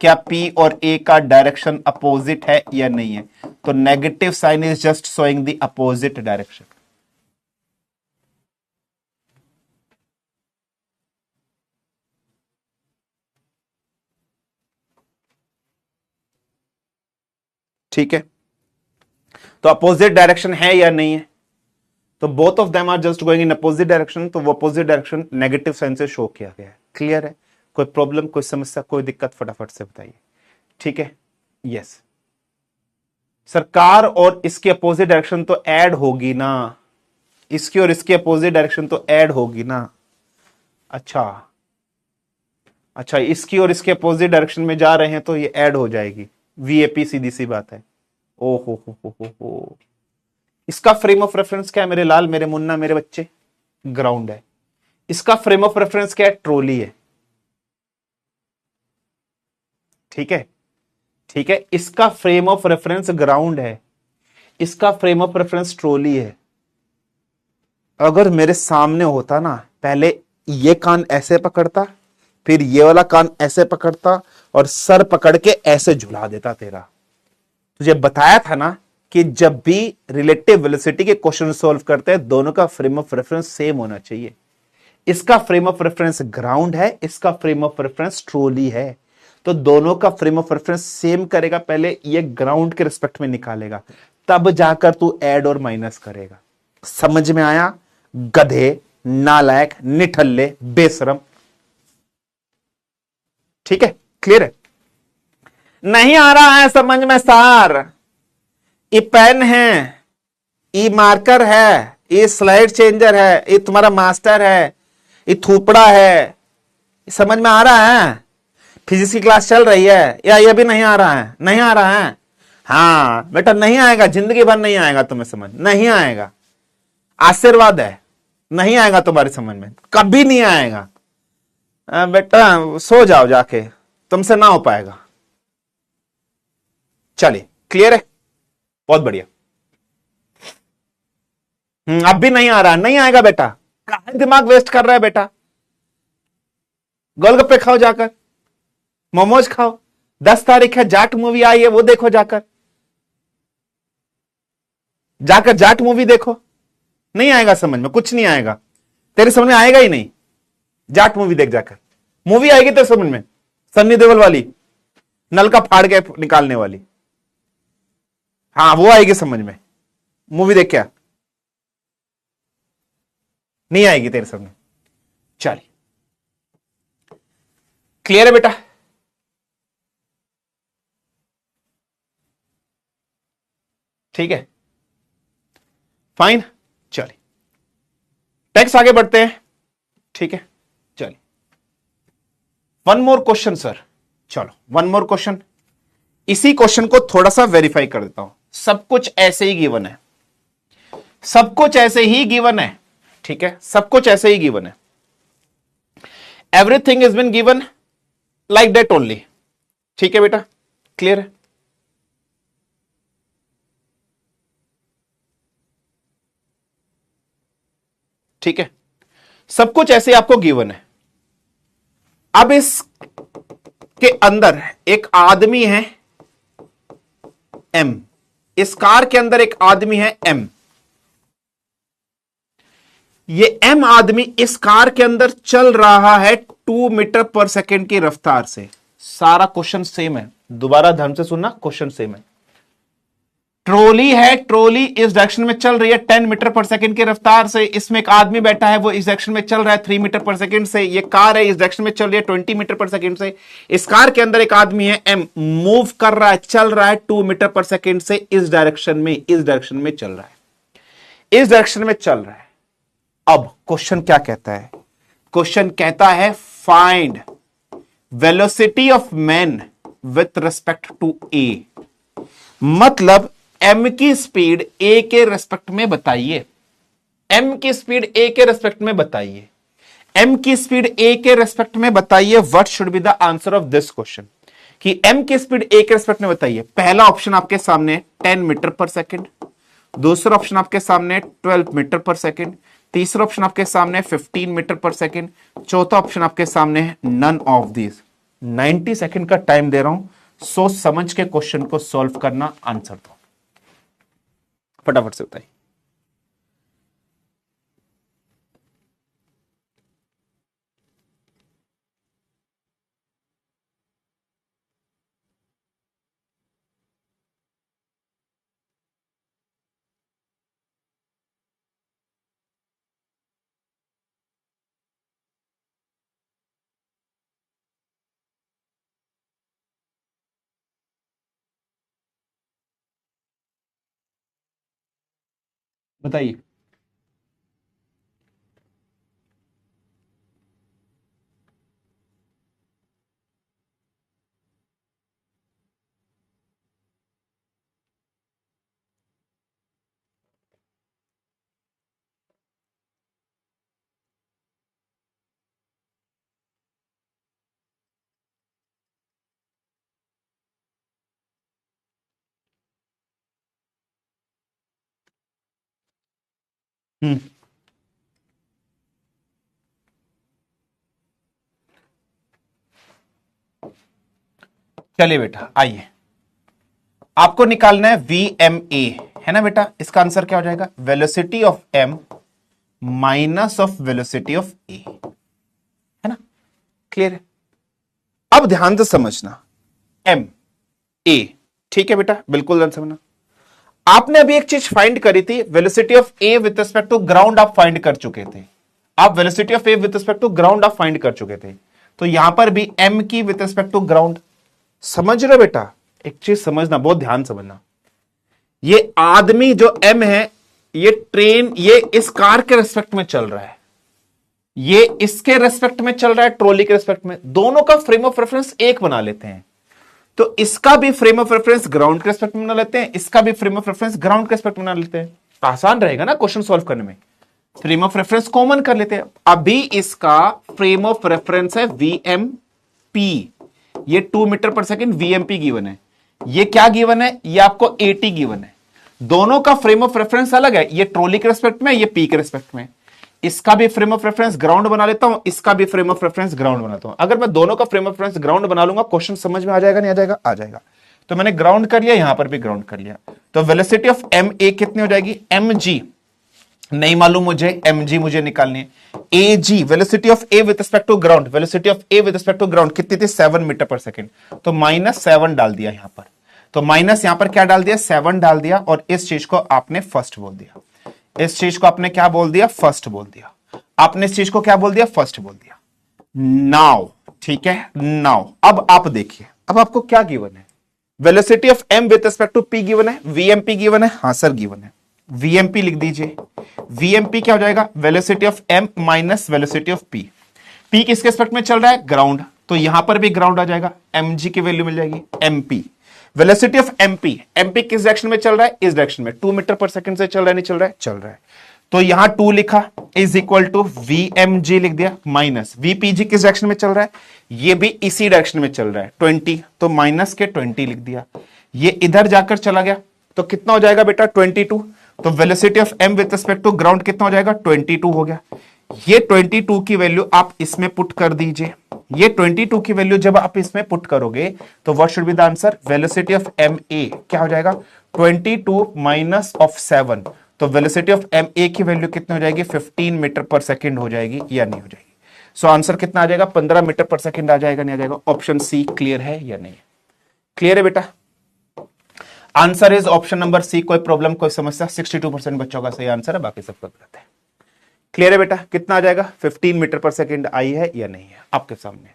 क्या P और A का डायरेक्शन अपोजिट है या नहीं है? तो negative sign is just showing the opposite direction. ठीक है, तो अपोजिट डायरेक्शन है या नहीं है? तो both of them are just going in opposite direction, तो वो अपोजिट डायरेक्शन नेगेटिव साइन से शो किया गया है। क्लियर है? कोई प्रॉब्लम, कोई समस्या, कोई दिक्कत, फटाफट से बताइए। ठीक है, यस सरकार, और इसकी अपोजिट डायरेक्शन तो ऐड होगी ना, इसकी और इसकी अपोजिट डायरेक्शन तो ऐड होगी ना। अच्छा अच्छा, इसकी और इसके अपोजिट डायरेक्शन में जा रहे हैं तो ये ऐड हो जाएगी, वीएपी, सीधी सी बात है। ओ हो। इसका फ्रेम ऑफ रेफरेंस क्या है मेरे लाल, मेरे मुन्ना, मेरे बच्चे? ग्राउंड है। इसका फ्रेम ऑफ रेफरेंस क्या है? ट्रॉली है। ठीक है, ठीक है, इसका फ्रेम ऑफ रेफरेंस ग्राउंड है, इसका फ्रेम ऑफ रेफरेंस ट्रॉली है। अगर मेरे सामने होता ना, पहले ये कान ऐसे पकड़ता, फिर ये वाला कान ऐसे पकड़ता और सर पकड़ के ऐसे झुला देता तेरा। तुझे बताया था ना कि जब भी रिलेटिव वेलोसिटी के क्वेश्चन सॉल्व करते हैं दोनों का फ्रेम ऑफ रेफरेंस सेम होना चाहिए। इसका फ्रेम ऑफ रेफरेंस ग्राउंड है, इसका फ्रेम ऑफ रेफरेंस ट्रॉली है, तो दोनों का फ्रेम ऑफ रेफरेंस सेम करेगा। पहले ये ग्राउंड के रिस्पेक्ट में निकालेगा, तब जाकर तू ऐड और माइनस करेगा। समझ में आया? गधे, नालायक, निठल्ले, बेशरम। ठीक है, क्लियर है? नहीं आ रहा है समझ में सार? ये पेन है, ये मार्कर है, ये स्लाइड चेंजर है, ये तुम्हारा मास्टर है, ये थूपड़ा है, समझ में आ रहा है? फिजिक्स की क्लास चल रही है या ये भी नहीं आ रहा है? नहीं आ रहा है? हाँ बेटा, नहीं आएगा, जिंदगी भर नहीं आएगा, तुम्हें समझ नहीं आएगा। आशीर्वाद है, नहीं आएगा तुम्हारी समझ में, कभी नहीं आएगा। बेटा सो जाओ जाके, तुमसे ना हो पाएगा। चलिए, क्लियर है? बहुत बढ़िया। अब भी नहीं आ रहा, नहीं आएगा बेटा, कहां दिमाग वेस्ट कर रहा है बेटा? गोलगप्पे खाओ जाकर, मोमोज खाओ, 10 तारीख है, जाट मूवी आई है, वो देखो जाकर, जाकर जाट मूवी देखो। नहीं आएगा समझ में, कुछ नहीं आएगा तेरे समझ में, आएगा ही नहीं। जाट मूवी देख जाकर, मूवी आएगी तेरे समझ में, सन्नी देओल वाली, नलका फाड़ के निकालने वाली, हाँ वो आएगी समझ में। मूवी देख क्या? नहीं आएगी तेरे समझ में। चलिए, क्लियर है बेटा? ठीक है, फाइन। चलिए टेक्स्ट आगे बढ़ते हैं। ठीक है, चलिए वन मोर क्वेश्चन सर। चलो वन मोर क्वेश्चन, इसी क्वेश्चन को थोड़ा सा वेरीफाई कर देता हूं। सब कुछ ऐसे ही गिवन है, सब कुछ ऐसे ही गिवन है। ठीक है, सब कुछ ऐसे ही गिवन है, everything is been given like that only. ठीक है बेटा, क्लियर है? ठीक है, सब कुछ ऐसे आपको गिवन है। अब इस के अंदर एक आदमी है एम, इस कार के अंदर एक आदमी है एम। ये एम आदमी इस कार के अंदर चल रहा है 2 मीटर पर सेकेंड की रफ्तार से। सारा क्वेश्चन सेम है, दोबारा ध्यान से सुनना, क्वेश्चन सेम है। ट्रॉली है, ट्रॉली इस डायरेक्शन में चल रही है 10 मीटर पर सेकंड की रफ्तार से, इसमें एक आदमी बैठा है, वो इस डायरेक्शन में चल रहा है 3 मीटर पर सेकंड से। ये कार है, इस डायरेक्शन में चल रही है 20 मीटर पर सेकंड से। इस कार के अंदर एक आदमी है एम, मूव कर रहा है, चल रहा है 2 मीटर पर सेकंड से इस डायरेक्शन में, इस डायरेक्शन में चल रहा है, इस डायरेक्शन में चल रहा है। अब क्वेश्चन क्या कहता है? क्वेश्चन कहता है find velocity of man with respect to A. मतलब एम की स्पीड ए के रेस्पेक्ट में बताइए, एम की स्पीड ए के रेस्पेक्ट में बताइए, एम की स्पीड ए के रेस्पेक्ट में बताइए। What should be the answer of this question? कि एम की स्पीड ए के रेस्पेक्ट में बताइए। पहला ऑप्शन आपके सामने 10 मीटर पर सेकंड, दूसरा ऑप्शन आपके सामने 12 मीटर पर सेकंड, तीसरा ऑप्शन आपके सामने 15 मीटर पर सेकंड, चौथा ऑप्शन आपके सामने है नन ऑफ दीज। 90 सेकंड का टाइम दे रहा हूं, सोच समझ के क्वेश्चन को सॉल्व करना, आंसर दो। फटाफट से बताइए। बताइए। हम्म, चलिए बेटा आइए, आपको निकालना है वी एम ए, है ना बेटा। इसका आंसर क्या हो जाएगा, velocity of M minus of velocity of A, है ना। क्लियर है। अब ध्यान से समझना, एम ए, ठीक है बेटा, बिल्कुल ध्यान से समझना। आपने अभी एक चीज फाइंड करी थी, velocity of A with respect to ground आप फाइंड कर चुके थे। आप velocity of A with respect to ground आप फाइंड कर चुके थे, तो यहां पर भी एम की विद रिस्पेक्ट टू ग्राउंड। समझ रहे बेटा, एक चीज समझना, बहुत ध्यान समझना, ये आदमी जो एम है, ये ट्रेन, ये इस कार के रेस्पेक्ट में चल रहा है, ये इसके रेस्पेक्ट में चल रहा है, ट्रॉली के रेस्पेक्ट में। दोनों का फ्रेम ऑफ रेफरेंस एक बना लेते हैं, तो इसका भी फ्रेम ऑफ रेफरेंस ग्राउंड के रेस्पेक्ट में बना लेते हैं, इसका भी फ्रेम ऑफ रेफरेंस ग्राउंड के रेस्पेक्ट में बना लेते हैं। आसान रहेगा ना क्वेश्चन सॉल्व करने में। फ्रेम ऑफ रेफरेंस कॉमन कर लेते हैं। अभी इसका फ्रेम ऑफ रेफरेंस है वीएमपी, ये 2 metre per second VMP given है। ये क्या गिवन है, ये आपको एटी गिवन है। दोनों का फ्रेम ऑफ रेफरेंस अलग है, ये ट्रॉली के रेस्पेक्ट में, ये पी के रेस्पेक्ट में। इसका भी फ्रेम ऑफ रेफरेंस ग्राउंड बना लेता हूं, इसका भी फ्रेम ऑफ रेफरेंस ग्राउंड बनाता हूं। अगर मैं दोनों का फ्रेम ऑफ रेफरेंस ग्राउंड बना लूंगा, क्वेश्चन समझ में आ जाएगा, नहीं आ जाएगा, आ जाएगा। तो मैंने ग्राउंड कर लिया, यहां पर भी ग्राउंड कर लिया, तो वेलोसिटी ऑफ एम ए कितनी हो जाएगी, एम जी नहीं मालूम मुझे, एम जी मुझे निकालनी है। A G velocity of A with respect to ground, velocity of A with respect to ground कितनी थी, 7 मीटर पर सेकेंड, तो -7 डाल दिया यहां पर। तो माइनस यहां पर क्या डाल दिया, 7 डाल दिया, और इस चीज को आपने फर्स्ट बोल दिया, इस चीज को आपने क्या बोल दिया, फर्स्ट बोल दिया। आपने इस चीज को क्या बोल दिया, फर्स्ट बोल दिया। नाउ ठीक है, नाउ अब आप देखिए, अब आपको क्या गिवन है, velocity of M with respect to P given है, वीएमपी गिवन है, हाँ सर गिवन है, वीएमपी लिख दीजिए। वीएमपी क्या हो जाएगा, velocity of M minus velocity of P. P किसके रिस्पेक्ट में चल रहा है, ग्राउंड, तो यहां पर भी ग्राउंड आ जाएगा, एमजी की वैल्यू मिल जाएगी MP. Velocity of MP, MP किस डायरेक्शन में चल रहा है, इस डायरेक्शन में, 2 मीटर पर सेकंड से चल रहा है, नहीं चल रहा है, चल रहा है। तो यहां 2 लिखा, is equal to V M G लिख दिया, माइनस वीपीजी किस डायरेक्शन में चल रहा है, ये भी इसी डायरेक्शन में चल रहा है 20, तो माइनस के 20 लिख दिया। ये इधर जाकर चला गया, तो कितना हो जाएगा बेटा 22। तो velocity of M with respect to ground कितना हो जाएगा, 22 हो गया। ये 22 की वैल्यू आप इसमें पुट कर दीजिए। ये 22 की वैल्यू जब आप इसमें पुट करोगे, तो what should be the answer, velocity of M A क्या हो जाएगा, 22 माइनस ऑफ 7, तो वेलोसिटी ऑफ एम ए की वैल्यू कितनी हो जाएगी, 15 मीटर पर सेकेंड हो जाएगी या नहीं हो जाएगी। सो आंसर कितना आ जाएगा, 15 मीटर पर सेकेंड आ जाएगा, नहीं आ जाएगा। ऑप्शन सी क्लियर है या नहीं, क्लियर है बेटा। Answer is option number C. कोई प्रॉब्लम, कोई समस्या, 62% बच्चों का सही आंसर है, बाकी सब गलत है। क्लियर है बेटा, कितना आ जाएगा, 15 मीटर पर सेकेंड आई है या नहीं है आपके सामने।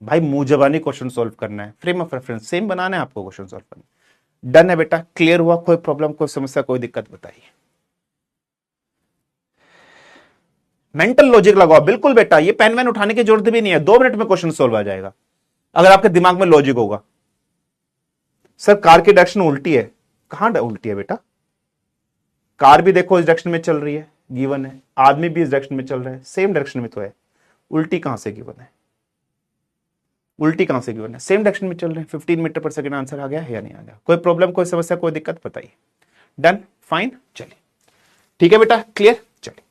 भाई मुंह जबानी क्वेश्चन सॉल्व करना है, फ्रेम ऑफ रेफरेंस सेम बनाना है आपको, क्वेश्चन सॉल्व करना। डन है बेटा, क्लियर हुआ, कोई प्रॉब्लम, कोई समस्या, कोई दिक्कत बताइए। मेंटल लॉजिक लगाओ, बिल्कुल बेटा, ये पेन वैन उठाने की जरूरत भी नहीं है, 2 मिनट में क्वेश्चन सॉल्व आ जाएगा अगर आपके दिमाग में लॉजिक होगा। सर कार की डायरेक्शन उल्टी है, कहां उल्टी है बेटा, कार भी देखो इस डायरेक्शन में चल रही है, गिवन है, आदमी भी इस डायरेक्शन में चल रहा है, सेम डायरेक्शन में तो है, उल्टी कहां से गिवन है, उल्टी कहां से गिवन है, सेम डायरेक्शन में चल रहे हैं। 15 मीटर पर सेकंड आंसर आ गया या नहीं आ गया, कोई प्रॉब्लम, कोई समस्या, कोई दिक्कत बताइए। डन, फाइन, चलिए ठीक है बेटा, क्लियर। चलिए,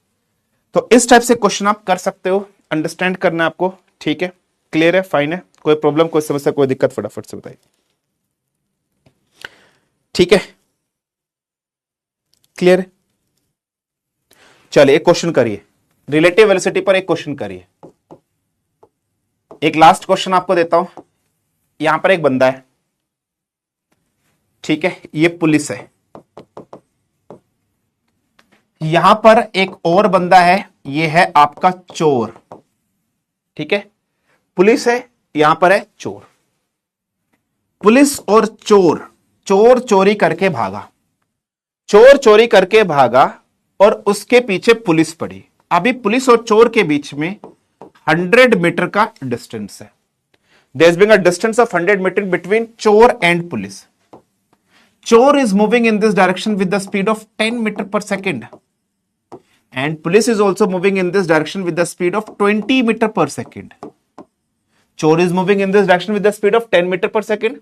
तो इस टाइप से क्वेश्चन आप कर सकते हो, अंडरस्टैंड करना है आपको, ठीक है, क्लियर है, फाइन है, कोई प्रॉब्लम, कोई समस्या, कोई दिक्कत, फटाफट से बताइए। ठीक है, क्लियर है? चलिए एक क्वेश्चन करिए, रिलेटिव वेलोसिटी पर एक क्वेश्चन करिए। एक लास्ट क्वेश्चन आपको देता हूं। यहां पर एक बंदा है, ठीक है, ये पुलिस है। यहां पर एक और बंदा है, ये है आपका चोर। ठीक है, पुलिस है, यहां पर है चोर। पुलिस और चोर, चोर चोरी करके भागा, चोर चोरी करके भागा और उसके पीछे पुलिस पड़ी। अभी पुलिस और चोर के बीच में 100 मीटर का डिस्टेंस है। There is being a distance of 100 meter between चोर एंड पुलिस। चोर is moving in this direction with the speed of 10 meter per second and police is also moving in this direction with the speed of 20 meter per second. Chor is moving in this direction with the speed of 10 meter per second.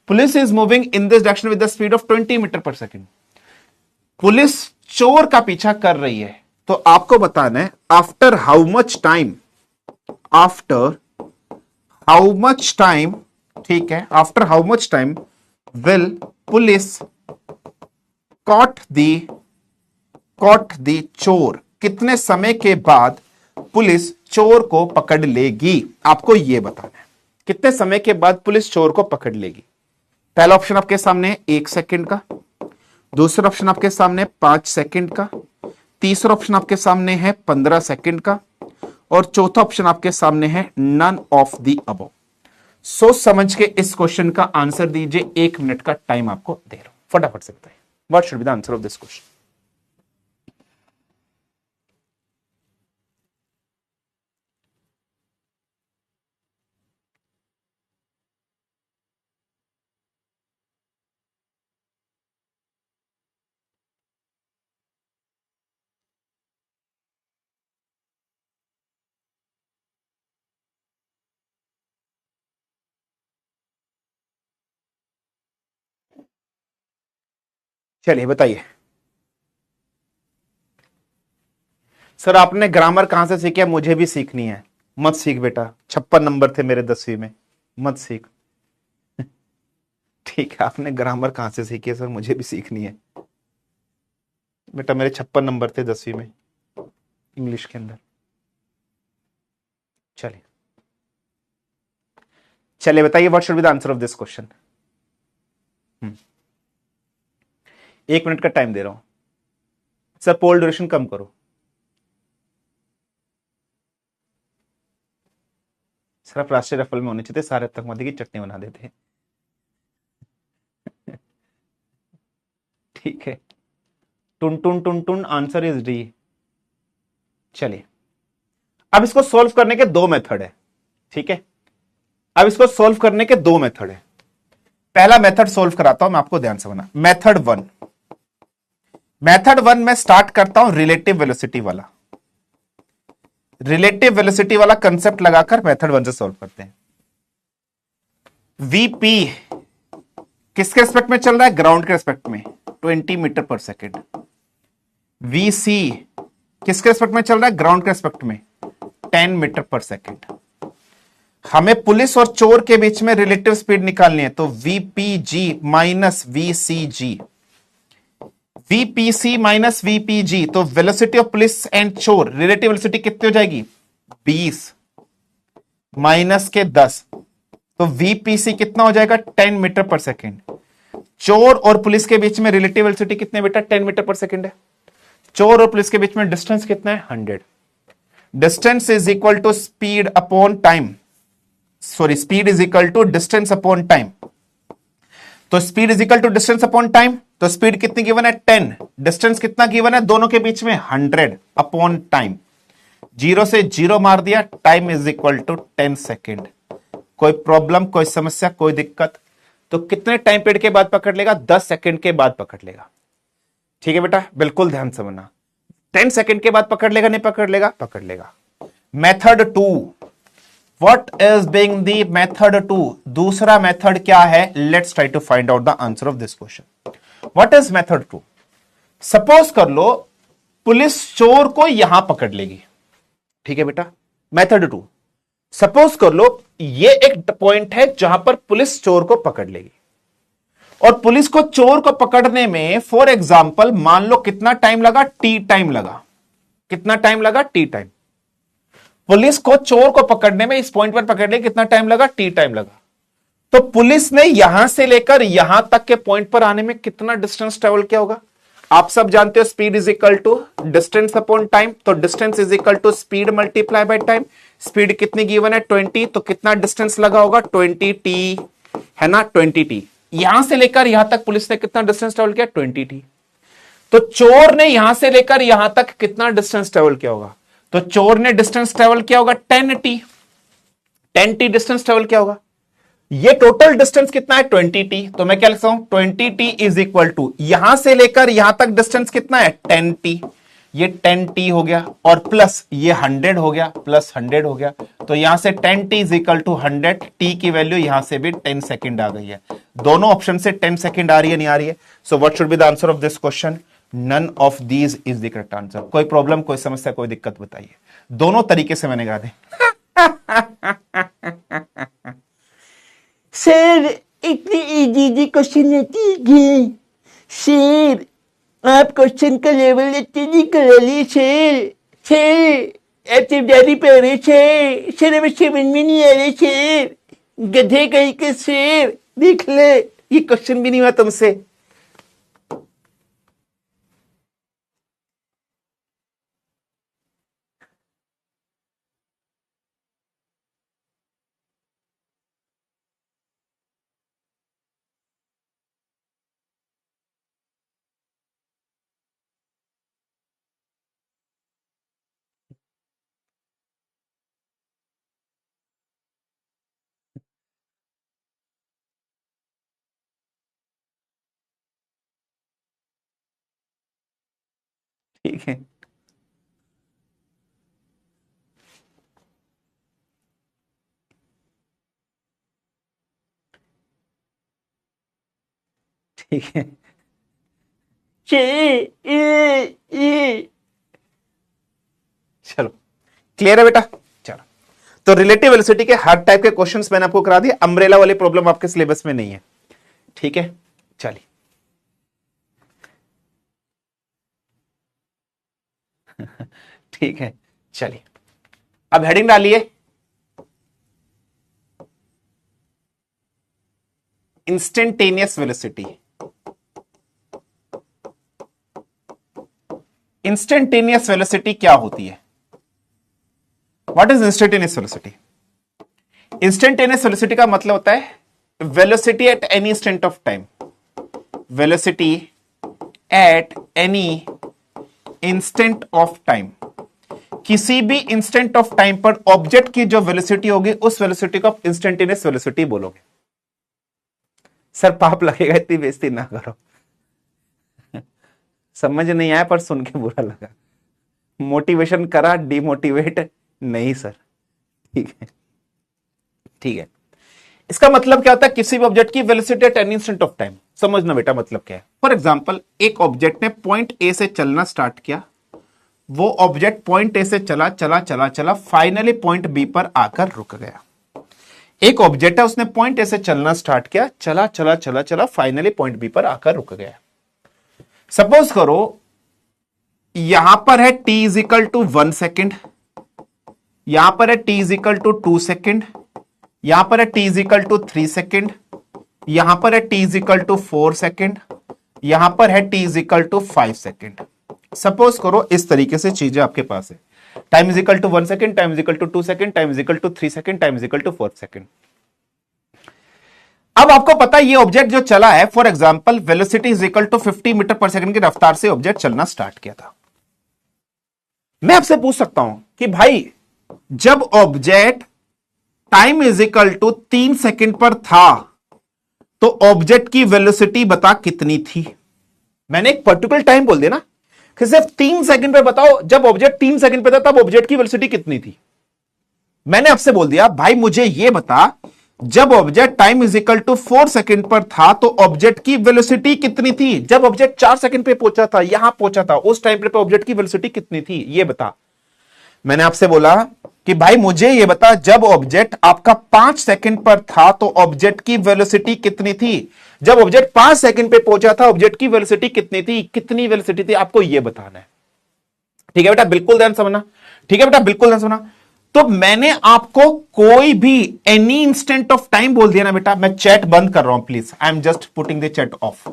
Police is moving in this direction with the speed of 20 meter per second. Police चोर का पीछा कर रही है, तो आपको बताना है after how much time, after how much time, ठीक है, after how much time will police caught the chor, कितने समय के बाद पुलिस चोर को पकड़ लेगी। आपको यह बताना है कितने समय के बाद पुलिस चोर को पकड़ लेगी। पहला ऑप्शन आपके सामने है 1 सेकंड का, दूसरा ऑप्शन आपके सामने 5 सेकंड का, तीसरा ऑप्शन आपके सामने है 15 सेकंड का और चौथा ऑप्शन आपके सामने है नन ऑफ द अबव। सोच समझ के इस क्वेश्चन का आंसर दीजिए। 1 मिनट का टाइम आपको दे रहा हूं, फटाफट से बताइए what should be the answer of this question. चलिए बताइए। सर आपने ग्रामर कहां से सीखी है? मुझे भी सीखनी है। मत सीख बेटा, 56 नंबर थे मेरे 10वीं में, मत सीख। ठीक है, आपने ग्रामर कहां से सीखी है? सर मुझे भी सीखनी है बेटा, मेरे 56 नंबर थे 10वीं में इंग्लिश के अंदर। चलिए चलिए बताइए what should be the answer of this question. 1 minute का टाइम दे रहा हूं। सर पोल ड्यूरेशन कम करो। सर आप राष्ट्रीय रफल में होने चाहिए, सारे आतंकवादी की चटनी बना देते। ठीक है, टुन टुन टुन टुन, आंसर इज डी। चलिए अब इसको सॉल्व करने के 2 मेथड है। ठीक है, अब इसको सॉल्व करने के 2 मेथड है। पहला मेथड सॉल्व कराता हूं मैं आपको, ध्यान से बना। मेथड 1 में स्टार्ट करता हूं रिलेटिव वेलोसिटी वाला। रिलेटिव वेलोसिटी वाला कंसेप्ट लगाकर मेथड 1 से सॉल्व करते हैं। वीपी किसके रिस्पेक्ट में चल रहा है? ग्राउंड के रिस्पेक्ट में 20 मीटर पर सेकेंड। वीसी किसके रिस्पेक्ट में चल रहा है? ग्राउंड के रिस्पेक्ट में 10 मीटर पर सेकेंड। हमें पुलिस और चोर के बीच में रिलेटिव स्पीड निकालनी है, तो वीपीजी माइनस वीसीजी, वीपीसी माइनस वीपीजी, तो वेलोसिटी ऑफ पुलिस एंड चोर, रिलेटिव वेलोसिटी कितनी हो जाएगी? 20 माइनस के 10, तो वीपीसी कितना हो जाएगा? 10 मीटर पर सेकेंड। चोर और पुलिस के बीच में रिलेटिव वेलोसिटी कितने बेटा? 10 मीटर पर सेकेंड है। चोर और पुलिस के बीच में डिस्टेंस कितना है? 100। Distance is equal to speed upon time, sorry speed is equal to distance upon time. तो speed is equal to distance upon time, तो स्पीड कितनी गिवन है? 10। डिस्टेंस कितना गिवन है दोनों के बीच में? 100 अपॉन टाइम। 0 से 0 मार दिया, time is equal to 10 second. कोई प्रॉब्लम, कोई समस्या, कोई दिक्कत? तो कितने टाइम पीरियड के बाद पकड़ लेगा? 10 सेकेंड के बाद पकड़ लेगा। ठीक है बेटा, बिल्कुल ध्यान से समझना। 10 सेकेंड के बाद पकड़ लेगा, नहीं पकड़ लेगा? पकड़ लेगा। Method 2, What is being the method 2? दूसरा मेथड क्या है? Let's try to find out the answer of this question. What is method 2? Suppose कर लो पुलिस चोर को यहां पकड़ लेगी। ठीक है बेटा, मेथड 2, सपोज कर लो ये एक पॉइंट है जहां पर पुलिस चोर को पकड़ लेगी, और पुलिस को चोर को पकड़ने में फॉर एग्जाम्पल मान लो कितना टाइम लगा, टी टाइम लगा। कितना टाइम लगा? T time. पुलिस को चोर को पकड़ने में, इस पॉइंट पर पकड़ने कितना टाइम लगा? टी टाइम लगा। तो पुलिस ने यहां से लेकर यहां तक के पॉइंट पर आने में कितना डिस्टेंस ट्रेवल किया होगा? आप सब जानते हो speed is equal to distance upon time, तो distance is equal to speed multiply by time. Speed कितनी गिवन है? 20, तो कितना डिस्टेंस लगा होगा? 20t, है ना, 20t। यहां से लेकर यहां तक पुलिस ने कितना डिस्टेंस ट्रेवल किया? 20t। तो चोर ने यहां से लेकर यहां तक कितना डिस्टेंस ट्रेवल किया होगा? तो चोर ने डिस्टेंस ट्रेवल किया होगा 10t। 10t डिस्टेंस ट्रेवल किया होगा। ये टोटल डिस्टेंस कितना है? 20t। तो मैं क्या लिखता हूं? 20t इज इक्वल टू यहां से लेकर यहां तक डिस्टेंस कितना है? 10t। ये 10t हो गया, और प्लस ये 100 हो गया, प्लस 100 हो गया। तो यहां से 10t is equal to 100। t की वैल्यू यहां से भी 10 सेकेंड आ गई है। दोनों ऑप्शन से 10 सेकेंड आ रही है, नहीं आ रही है? So what should be the answer of this question? None of these is the correct answer. कोई प्रॉब्लम, कोई समस्या, कोई दिक्कत बताइए। दोनों तरीके से मैंने गा दी। सर इतनी इजी क्वेश्चन रहती है सर, आप क्वेश्चन का लेवल इतनी करा लिए सर। सर आप सिर्फ डायरी पे रहे सर हमें समझ में नहीं आ रहे सर। गधे कहीं के सर, देख ले ये क्वेश्चन भी नहीं हुआ तुमसे। ठीक है, ठीक है। चलो क्लियर है बेटा? चलो, तो रिलेटिव वेलोसिटी के हर टाइप के क्वेश्चंस मैंने आपको करा दिए। अम्ब्रेला वाली प्रॉब्लम आपके सिलेबस में नहीं है, ठीक है? चलिए, ठीक है, चलिए अब हेडिंग डालिए, इंस्टेंटेनियस वेलोसिटी। इंस्टेंटेनियस वेलोसिटी क्या होती है? What is instantaneous velocity? Instantaneous velocity का मतलब होता है velocity at any instant of time. Velocity at any instant of time, किसी भी इंस्टेंट ऑफ टाइम पर ऑब्जेक्ट की जो वेलोसिटी होगी उस वेलोसिटी को आप इंस्टेंटेनियस वेलोसिटी बोलोगे। सर पाप लगेगा, इतनी बेइज्जती ना करो। समझ नहीं आया पर सुन के बुरा लगा। मोटिवेशन करा, डिमोटिवेट नहीं सर। ठीक है, ठीक है। इसका मतलब क्या होता है? किसी भी ऑब्जेक्ट की velocity at any instant of time. समझना बेटा मतलब क्या है। फॉर एग्जांपल एक ऑब्जेक्ट ने पॉइंट ए से चलना स्टार्ट किया, वो ऑब्जेक्ट पॉइंट ए से चला चला चला चला, फाइनली पॉइंट बी पर आकर रुक गया। एक ऑब्जेक्ट है, उसने पॉइंट ए से चलना स्टार्ट किया, चला चला चला चला, फाइनली पॉइंट बी पर आकर रुक गया। सपोज करो यहां पर है t is equal to 1 second, यहां पर है t is equal to 2 second, यहां पर है t is equal to 3 second, यहां पर है t is equal to 4 second, यहां पर है t is equal to 5 second. Suppose करो इस तरीके से चीजें आपके पास है। Time is equal to 1 second, time is equal to 2 second, time is equal to 3 second, time is equal to 4 second. अब आपको पता है ये ऑब्जेक्ट जो चला है, for example velocity is equal to 50 meter per second की रफ्तार से ऑब्जेक्ट चलना स्टार्ट किया था। मैं आपसे पूछ सकता हूं कि भाई जब object time is equal to 3 second पर था तो ऑब्जेक्ट की वेलोसिटी बता कितनी थी? मैंने एक पर्टिकुलर टाइम बोल दिया ना कि सिर्फ 3 सेकंड पे बताओ, जब ऑब्जेक्ट 3 सेकंड पे था तब ऑब्जेक्ट की वेलोसिटी कितनी थी। मैंने आपसे बोल दिया भाई मुझे यह बता जब object time is equal to 4 second पर था तो ऑब्जेक्ट की वेलोसिटी कितनी थी। जब ऑब्जेक्ट 4 सेकंड पे पहुंचा था, यहां पहुंचा था, उस टाइम पे ऑब्जेक्ट की वेलोसिटी कितनी थी ये बता। मैंने आपसे बोला कि भाई मुझे ये बता, जब ऑब्जेक्ट आपका 5 सेकंड पर था तो ऑब्जेक्ट की वेलोसिटी कितनी थी? जब ऑब्जेक्ट 5 सेकंड पे पहुंचा था ऑब्जेक्ट की वेलोसिटी कितनी थी? कितनी वेलोसिटी थी आपको ये बताना है। ठीक है बेटा, बिल्कुल ध्यान समझना। ठीक है बेटा, बिल्कुल ध्यान समझना। तो मैंने आपको कोई भी एनी इंस्टेंट ऑफ टाइम बोल दिया ना बेटा, मैं चैट बंद कर रहा हूं please, I am just putting the chat off.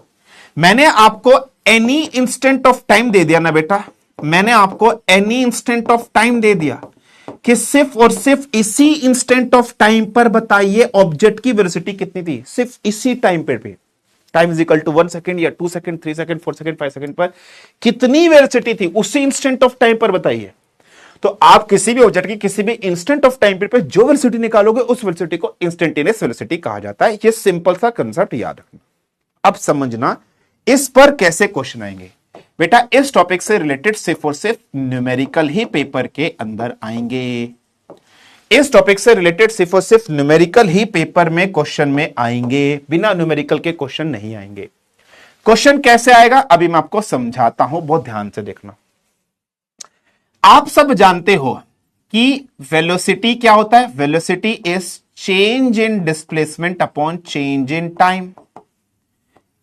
मैंने आपको एनी इंस्टेंट ऑफ टाइम दे दिया ना बेटा, मैंने आपको एनी इंस्टेंट ऑफ टाइम दे दिया कि सिर्फ और सिर्फ इसी इंस्टेंट ऑफ टाइम पर बताइए ऑब्जेक्ट की वेलोसिटी कितनी थी, सिर्फ इसी टाइम पे time is equal to 1 second या 2 सेकेंड 3 सेकेंड 4 सेकेंड 5 सेकेंड पर कितनी वेलोसिटी थी उसी इंस्टेंट ऑफ टाइम पर बताइए। तो आप किसी भी ऑब्जेक्ट की किसी भी इंस्टेंट ऑफ टाइम पर जो वेलोसिटी निकालोगे उस वेलोसिटी को इंस्टेंटेनियस वेलोसिटी कहा जाता है। ये सिंपल सा कंसेप्ट याद रखना। अब समझना इस पर कैसे क्वेश्चन आएंगे बेटा। इस टॉपिक से रिलेटेड सिर्फ और सिर्फ न्यूमेरिकल ही पेपर के अंदर आएंगे। इस टॉपिक से रिलेटेड सिर्फ और सिर्फ न्यूमेरिकल ही पेपर में क्वेश्चन में आएंगे, बिना न्यूमेरिकल के क्वेश्चन नहीं आएंगे। क्वेश्चन कैसे आएगा अभी मैं आपको समझाता हूं, बहुत ध्यान से देखना। आप सब जानते हो कि वेलोसिटी क्या होता है? Velocity is change in displacement upon change in time.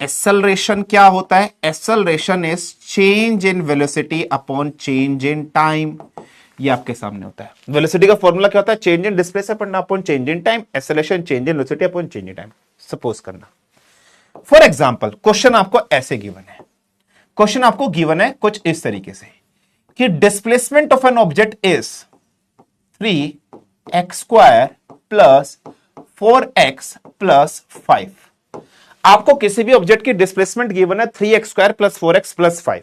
Acceleration क्या होता है? Acceleration is change in velocity upon change in time. ये आपके सामने होता है। वेलोसिटी का फॉर्मूला क्या होता है? Change in displacement upon change in time. Acceleration change in velocity upon change in time. Suppose करना फॉर एग्जांपल क्वेश्चन आपको ऐसे गिवन है, क्वेश्चन आपको गिवन है कुछ इस तरीके से कि displacement of an object is 3x² plus 4x plus 5। आपको किसी भी ऑब्जेक्ट की डिस्प्लेसमेंट गिवन है 3x² प्लस 4x प्लस 5।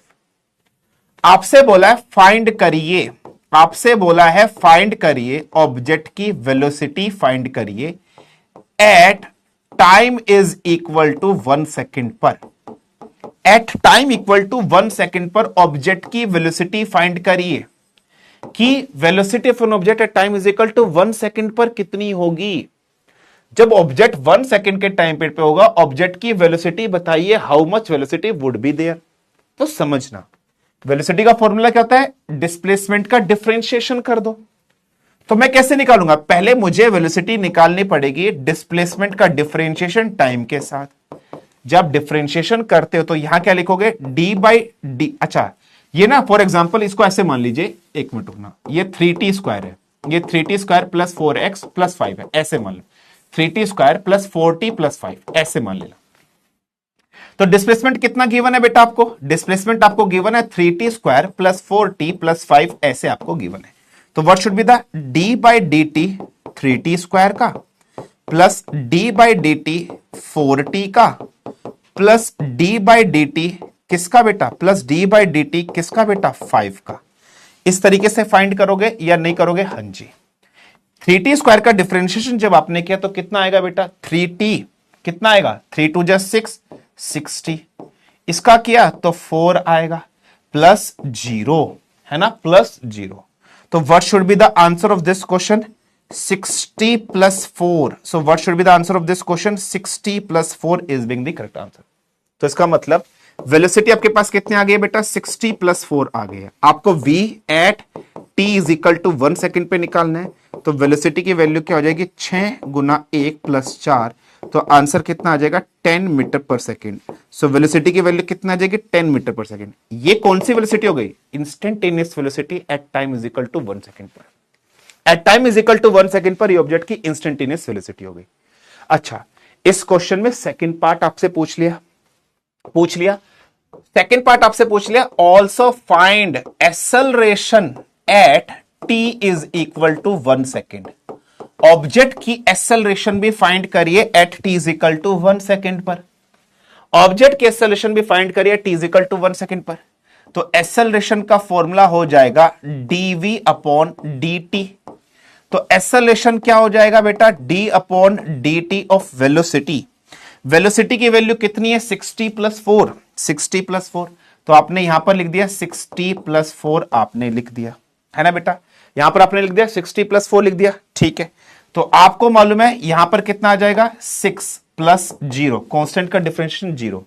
आपसे बोला है फाइंड करिए, आपसे बोला है फाइंड करिए ऑब्जेक्ट की वेलोसिटी फाइंड करिए at time is equal to 1 second पर। At time equal to 1 second पर ऑब्जेक्ट की वेलोसिटी फाइंड करिए कि velocity of an object at time is equal to 1 second पर कितनी होगी। जब ऑब्जेक्ट 1 सेकेंड के टाइम पीरियड पे होगा ऑब्जेक्ट की वेलोसिटी बताइए, how much velocity would be there. तो समझना वेलोसिटी का फॉर्मूला क्या होता है? डिस्प्लेसमेंट का डिफरेंशिएशन कर दो। तो मैं कैसे निकालूंगा? पहले मुझे वेलोसिटी निकालनी पड़ेगी डिस्प्लेसमेंट का डिफरेंशिएशन टाइम के साथ। जब डिफरेंशिएशन करते हो तो यहां क्या लिखोगे? D by D. अच्छा ये ना फॉर एग्जांपल इसको ऐसे मान लीजिए, एक मिनट रुकना, ये 3t² है, ये 3t² प्लस 4x प्लस 5 है, ऐसे मान लो 3t² प्लस 4t प्लस 5 ऐसे मान लेना। तो डिस्प्लेसमेंट कितना गिवन है बेटा आपको? डिस्प्लेसमेंट आपको गिवन है 3t² प्लस 4t प्लस 5 ऐसे आपको गिवन है। तो what should be the D by D T 3t² का plus D by D T 4t का plus D by D T किसका बेटा? Plus D by D T किसका बेटा? 5 का। इस तरीके से फाइंड करोगे या नहीं करोगे? हाँ जी। 3t² का डिफरेंशिएशन जब आपने किया तो कितना आएगा बेटा? 3t कितना आएगा? 3 2 जा 6 60। इसका किया तो 4 आएगा प्लस 0 है ना, प्लस 0। तो what should be the answer of this question? 60 plus 4। So what should be the answer of this question? 60 plus 4 is being the correct answer. तो इसका मतलब वेलोसिटी आपके पास कितने आ गए बेटा? 60 प्लस 4 आ गए। आपको v at t is equal to 1 second पे निकालना है। तो वेलोसिटी की वैल्यू क्या हो जाएगी? 6 गुना 1 प्लस 4। तो आंसर कितना आ जाएगा? 10 metre per second. So velocity की वैल्यू कितना आ जाएगी? 10 मीटर पर सेकेंड। ये कौन सी वेलोसिटी हो गई? Instantaneous velocity at time is equal to 1 second पर। At time is equal to 1 second पर ये ऑब्जेक्ट की इंस्टेंटेनियस वेलोसिटी हो गई। अच्छा इस क्वेश्चन में सेकेंड पार्ट आपसे पूछ लिया सेकेंड पार्ट आपसे पूछ लिया also find acceleration at t is equal to 1 second. Object की एक्सेलरेशन भी फाइंड करिए at t is equal to 1 second पर। ऑब्जेक्ट की एक्सेलरेशन भी फाइंड करिए t is equal to 1 second पर। तो एक्सेलरेशन का फॉर्मूला हो जाएगा dv अपॉन dt। तो एक्सेलरेशन क्या हो जाएगा बेटा? d upon dt of velocity. Velocity की वैल्यू कितनी है? 60 प्लस 4। 60 प्लस 4 तो आपने यहां पर लिख दिया 60 प्लस 4 आपने लिख दिया है ना बेटा, यहां पर आपने लिख दिया 60 प्लस 4 लिख दिया। ठीक है तो आपको मालूम है यहां पर कितना आ जाएगा? 6 प्लस 0, कांस्टेंट का डिफरेंशिएशन 0।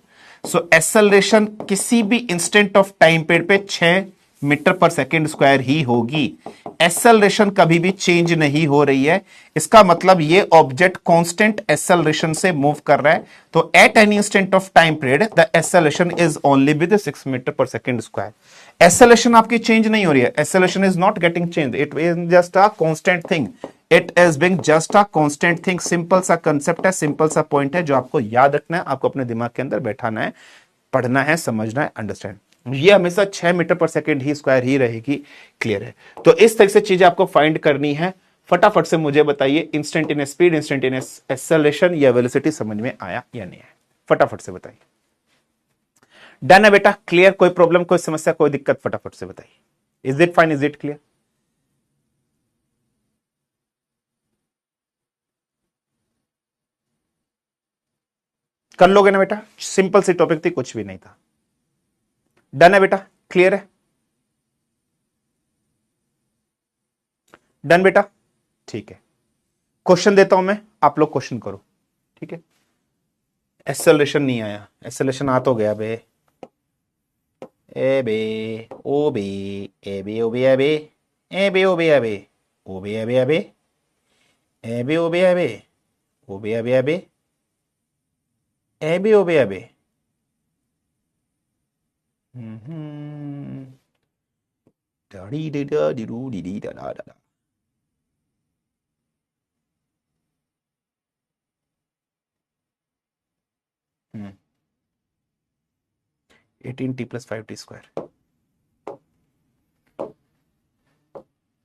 सो एक्सेलरेशन किसी भी इंस्टेंट ऑफ टाइम पीरियड पे 6 मीटर पर सेकेंड स्क्वायर ही होगी। एक्सेलरेशन कभी भी चेंज नहीं हो रही है, इसका मतलब ये ऑब्जेक्ट कांस्टेंट एक्सेलरेशन से मूव कर रहा है। तो at any instant of time period the acceleration is only with 6 metre per second square. Acceleration आपकी चेंज नहीं हो रही है, acceleration is not getting change, it is just a constant thing, it is being just a constant thing. Simple सा concept है, simple सा point है जो आपको याद रखना है, आपको अपने दिमाग के अंदर बैठाना है, पढ़ना है, समझना है, अंडरस्टैंड। ये हमेशा 6 मीटर पर सेकेंड ही स्क्वायर ही रहेगी। क्लियर है? तो इस तरह से चीजें आपको फाइंड करनी है। फटाफट से मुझे बताइए इंस्टेंटेनियस स्पीड, इंस्टेंटेनियस एक्सेलरेशन या वेलोसिटी समझ में आया या नहीं है? फटाफट से बताइए। डन है बेटा? क्लियर? कोई प्रॉब्लम, कोई समस्या, कोई दिक्कत? फटाफट से बताइए। Is it fine? Is it clear? कर लोगे ना बेटा? सिंपल सी टॉपिक थी, कुछ भी नहीं था। डन है बेटा? क्लियर है? डन बेटा? ठीक है, क्वेश्चन देता हूं मैं, आप लोग क्वेश्चन करो। ठीक है? एक्सेलरेशन नहीं आया, एक्सेलरेशन आ तो गया बे। ए बे ओ बे, ए बे ओ बे, ए बे, ए बे ओ बे, ए बे ओ बे, ए बे, ए बे, ए बे ओ बे, ए बे ओ बे, ए बे, ए बे, ए बे ओ बे, ए बे। डी डी डी डी डी दा दा दा। 18t plus 5t square.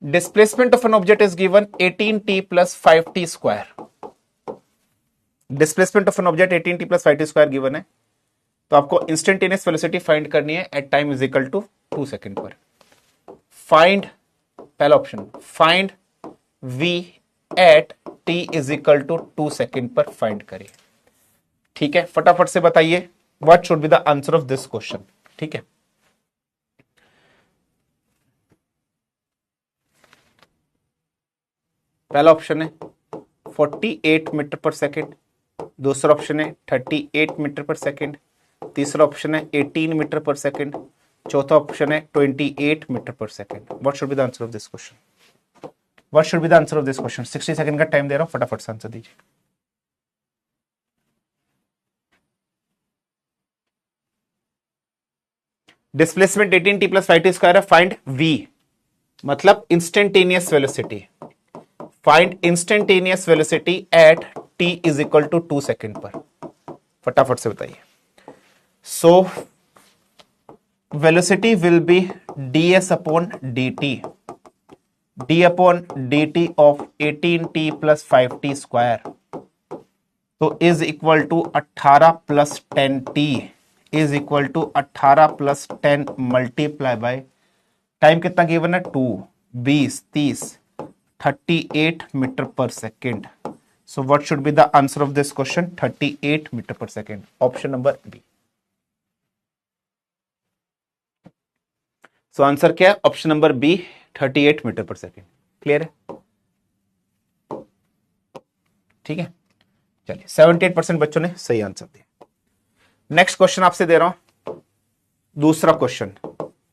Displacement of an object is given 18t plus 5t square. Displacement of an object 18t plus 5t square given है, तो आपको इंस्टेंटेनियस वेलोसिटी फाइंड करनी है at time is equal to 2 second पर। Find, पहला option, find v at t is equal to 2 second पर find करिए। ठीक है, फटाफट से बताइए what should be the answer of this question. ठीक है, पहला ऑप्शन है 48 मीटर पर सेकेंड, दूसरा ऑप्शन है 38 मीटर पर सेकेंड, तीसरा ऑप्शन है 18 मीटर पर सेकेंड, चौथा ऑप्शन है 28 meter per second. What should be the answer of this question? What should be the answer of this question? 60 second का time दे रहा हूं, फटाफट से आंसर दीजिए। Displacement 18t plus 5t square है, फाइंड v, मतलब instantaneous velocity. Find instantaneous velocity at t is equal to 2 second पर। फटाफट से बताइए। So velocity will be ds upon dt, d upon dt of 18t plus 5t square, तो is equal to 18 plus 10t is equal to 18 plus 10 multiply by time कितना given है 2, 20, 30, 38 metre per second. So what should be the answer of this question? 38 metre per second, option number B. So answer क्या है? Option number B, 38 metre per second. Clear है? ठीक है, चलिए 78% बच्चों ने सही आंसर दिया। नेक्स्ट क्वेश्चन आपसे दे रहा हूं, दूसरा question,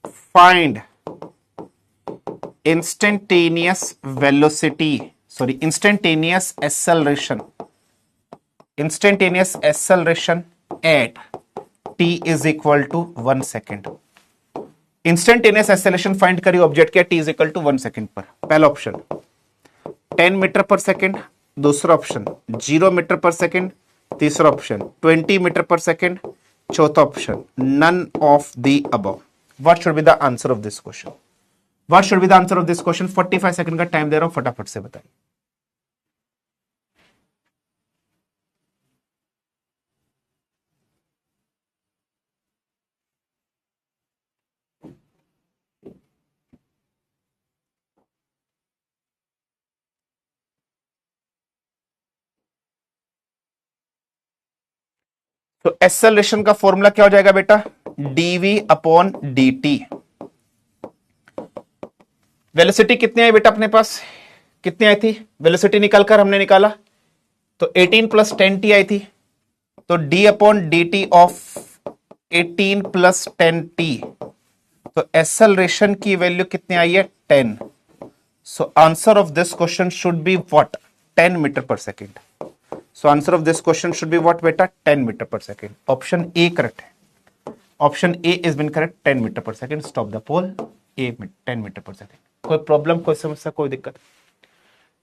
find instantaneous velocity, sorry instantaneous acceleration, instantaneous acceleration at t is equal to 1 second. Instantaneous acceleration find करिए ऑब्जेक्ट के t is equal to 1 second पर। पहला ऑप्शन 10 मीटर पर सेकेंड, दूसरा ऑप्शन 0 मीटर पर सेकेंड, तीसरा option 20 meter per second, चौथा option none of the above. What should be the answer of this question? What should be the answer of this question? 45 second का time दे रहा हूं, फटाफट से बताइए। तो एक्सेलरेशन का फॉर्मूला क्या हो जाएगा बेटा? dv upon dt। वेलोसिटी कितनी आई बेटा अपने पास? कितनी आई थी? वेलोसिटी निकालकर हमने निकाला तो 18 प्लस 10t आई थी, तो d upon dt of 18 plus 10t तो एक्सेलरेशन की वैल्यू कितनी आई है 10। So answer of this question should be what 10 metre per second. So answer of this question should be what बेटा 10 metre per second. Option A correct है। Option A is been correct 10 metre per second. Stop the poll. A 10 metre per second. कोई problem कोई समस्या कोई दिक्कत?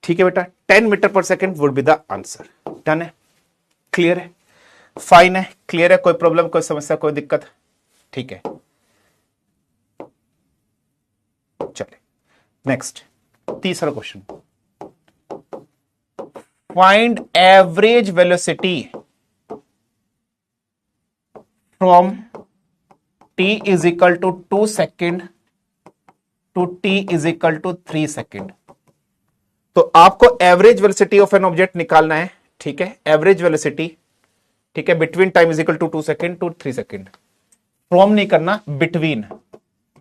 ठीक है बेटा 10 metre per second would be the answer. Done है, क्लियर है, फाइन है, क्लियर है, कोई प्रॉब्लम कोई समस्या कोई दिक्कत? ठीक है, चले नेक्स्ट तीसरा question. Find average velocity from t is equal to 2 second to t is equal to 3 second. तो आपको average velocity of an object निकालना है। ठीक है, एवरेज वेलोसिटी, ठीक है, between time is equal to 2 second to 3 second. From नहीं करना, between.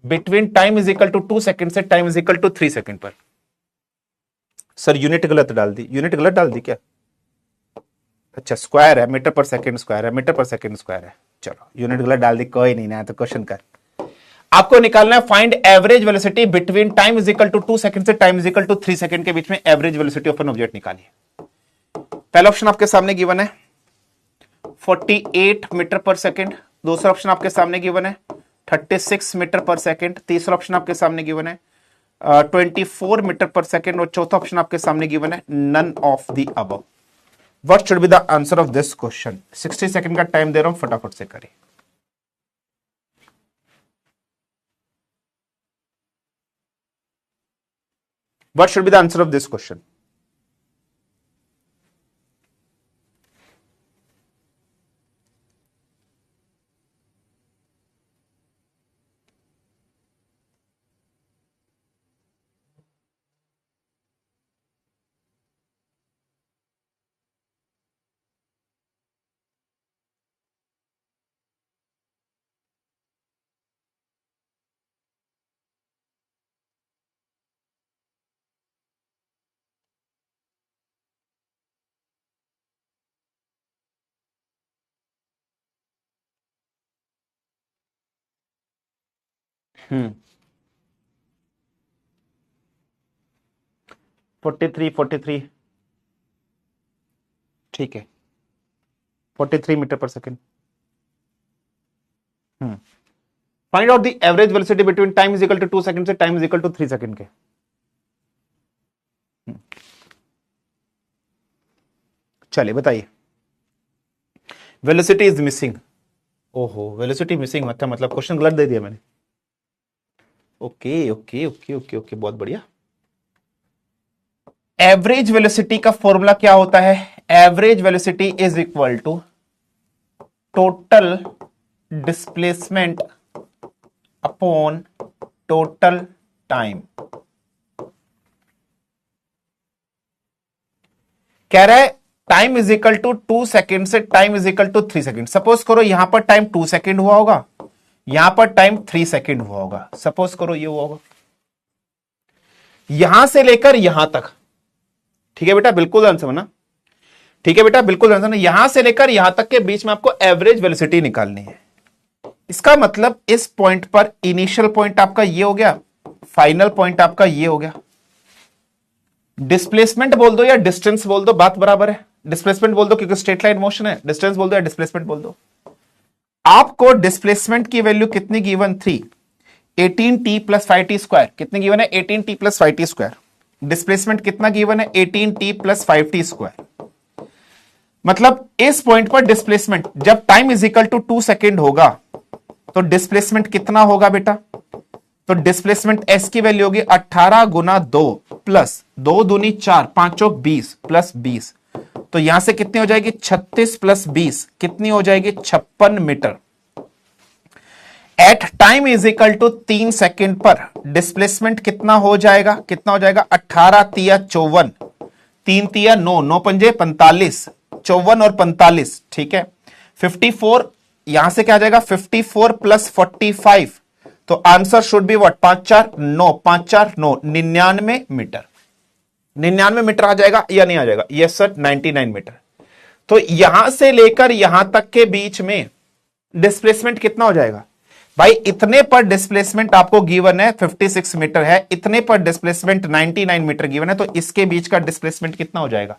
Between time is equal to 2 second से time is equal to 3 second पर। सर यूनिट गलत डाल दी, यूनिट गलत डाल दी क्या? अच्छा स्क्वायर है, मीटर पर सेकेंड स्क्वायर है, मीटर पर सेकेंड स्क्वायर है। चलो यूनिट गलत डाल दी, कोई नहीं ना, तो क्वेश्चन कर। आपको निकालना है find average velocity between time is equal to 2 second से time is equal to 3 second के बीच में average velocity of an object निकालिए। पहला ऑप्शन आपके सामने गिवन है 48 मीटर पर सेकंड। दूसरा ऑप्शन आपके सामने गिवन है 36 मीटर पर सेकंड। तीसरा ऑप्शन आपके सामने गिवन है 24 मीटर पर सेकंड। और चौथा ऑप्शन आपके सामने गिवन है none of the above. What should be the answer of this question? 60 second का टाइम दे रहा हूं, फटाफट से करिए। What should be the answer of this question? हम्म 43 ठीक है, 43 metre per second. Find out the average velocity between time is equal to 2 second से time is equal to 3 second के। चलिए बताइए। Velocity is missing. ओहो, वेलोसिटी मिसिंग मतलब question गलत दे दिया मैंने। Okay okay okay okay okay, बहुत बढ़िया। एवरेज वेलोसिटी का फॉर्मूला क्या होता है? Average velocity is equal to total displacement upon total time. कह रहा है time is equal to 2 second से time is equal to 3 second. Suppose करो यहां पर टाइम 2 सेकेंड हुआ होगा, यहां पर टाइम 3 सेकेंड हुआ होगा। सपोज करो ये हुआ होगा यहां से लेकर यहां तक। ठीक है बेटा, बिल्कुल ध्यान से समझना। ठीक है बेटा, बिल्कुल ध्यान से समझना। यहां से लेकर यहां तक के बीच में आपको एवरेज वेलोसिटी निकालनी है। इसका मतलब इस पॉइंट पर इनिशियल पॉइंट आपका ये हो गया, फाइनल पॉइंट आपका ये हो गया। डिस्प्लेसमेंट बोल दो या डिस्टेंस बोल दो, बात बराबर है। डिस्प्लेसमेंट बोल दो क्योंकि स्ट्रेट लाइन मोशन है। डिस्टेंस बोल दो या डिस्प्लेसमेंट बोल दो। आपको डिस्प्लेसमेंट की वैल्यू कितनी गिवन थी? 18t plus 5t square. कितनी गिवन है? 18t plus 5t square. Displacement कितना गिवन है? 18t plus 5t square. मतलब इस पॉइंट पर डिस्प्लेसमेंट जब time is equal to 2 second होगा तो डिस्प्लेसमेंट कितना होगा बेटा? तो डिस्प्लेसमेंट s की वैल्यू होगी 18 गुना 2 प्लस 2 दूनी 4, 5 चौक 20 प्लस 20। तो यहां से कितनी हो जाएगी? 36 प्लस 20 कितनी हो जाएगी? 56 meter. At time is equal to 3 second पर डिस्प्लेसमेंट कितना हो जाएगा? कितना हो जाएगा? 18 तिया 54, 3 तिया 9, 9 पंजे 45, 54 और 45। ठीक है, 54 यहां से क्या आ जाएगा? 54 प्लस 45। तो answer should be what? 5 4 9, 5 4 9, 99 metre. 99 metre आ जाएगा या नहीं आ जाएगा? Yes sir, 99 metre. तो यहां से लेकर यहां तक के बीच में डिस्प्लेसमेंट कितना हो जाएगा? भाई इतने पर डिस्प्लेसमेंट आपको गिवन है 56 मीटर है, इतने पर डिस्प्लेसमेंट 99 मीटर गिवन है, तो इसके बीच का डिस्प्लेसमेंट कितना हो जाएगा?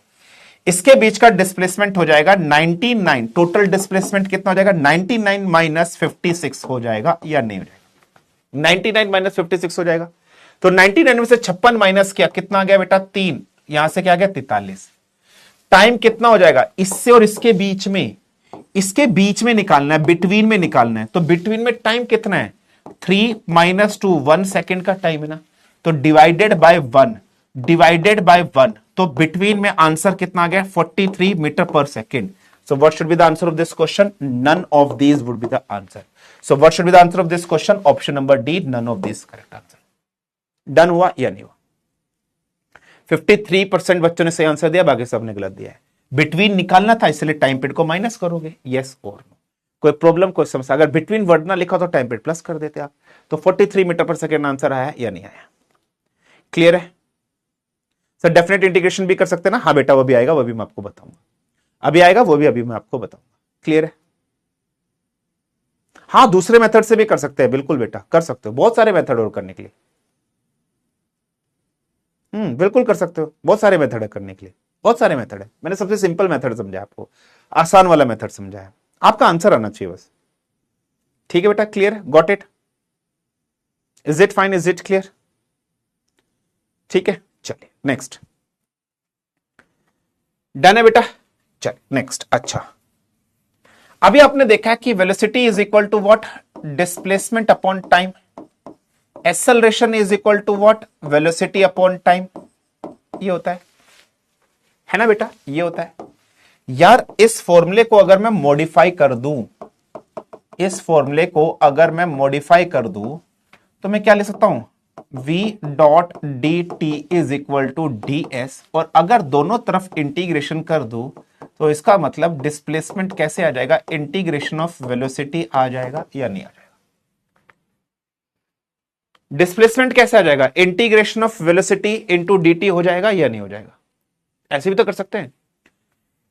इसके बीच का डिस्प्लेसमेंट हो जाएगा 99, टोटल डिस्प्लेसमेंट कितना हो जाएगा? 99 माइनस 56 हो जाएगा या नहीं हो जाएगा? 99 माइनस 56 हो जाएगा। तो 99 में से 56 माइनस किया, कितना आ गया बेटा? 3। यहां से क्या आ गया? 43। टाइम कितना हो जाएगा? इससे और इसके बीच में, इसके बीच में निकालना है, बिटवीन में निकालना है। तो बिटवीन में टाइम कितना है? 3 माइनस 2, 1 सेकेंड का टाइम है ना, तो डिवाइडेड बाय 1, डिवाइडेड बाय 1, तो बिटवीन में आंसर कितना आ गया? 43 metre per second. So what should be the answer of this question? None of these would be the answer. So what should be the answer of this question? Option number D, none of these correct answer. Done हुआ या नहीं हुआ? 53% बच्चों ने सही answer दिया, बाकी सबने गलत दिया है। बिटवीन निकालना था, इसलिए टाइम पीरियड को माइनस करोगे, यस और नो। कोई प्रॉब्लम, कोई समस्या? अगर बिटवीन वर्ड ना लिखा तो टाइम पीरियड प्लस कर देते आप। तो 43 मीटर पर सेकेंड आंसर आया या नहीं आया? क्लियर है सर? डेफिनेट इंटीग्रेशन भी कर सकते हैं ना? हाँ बेटा, वो भी आएगा, वो भी मैं आपको बताऊंगा। अभी आएगा वो भी, अभी मैं आपको बताऊंगा। क्लियर है? हाँ, दूसरे मेथड से भी कर सकते हैं, बिल्कुल बेटा कर सकते हो, बहुत सारे मेथड और करने के लिए। बिल्कुल कर सकते हो, बहुत सारे मेथड है करने के लिए, बहुत सारे मेथड है। मैंने सबसे सिंपल मेथड समझाया आपको, आसान वाला मेथड समझाया, आपका आंसर आना चाहिए बस। ठीक है बेटा, clear? Got it? Is it fine? Is it clear? ठीक है, चलिए नेक्स्ट। डन है बेटा? चलिए नेक्स्ट। अच्छा, अभी आपने देखा कि velocity is equal to what? Displacement upon time. Acceleration is equal to what? Velocity upon time. ये होता है ना बेटा? ये होता है यार। इस फॉर्मूले को अगर मैं मॉडिफाई कर दूं, इस फॉर्मूले को अगर मैं मॉडिफाई कर दूं, तो मैं क्या ले सकता हूं? v dot D T is equal to D S, और अगर दोनों तरफ इंटीग्रेशन कर दूं, तो इसका मतलब डिस्प्लेसमेंट कैसे आ जाएगा? इंटीग्रेशन ऑफ वेलोसिटी आ जाएगा या नहीं आ जाएगा? डिस्प्लेसमेंट कैसे आ जाएगा? Integration of velocity into D हो जाएगा या नहीं हो जाएगा? ऐसे भी तो कर सकते हैं।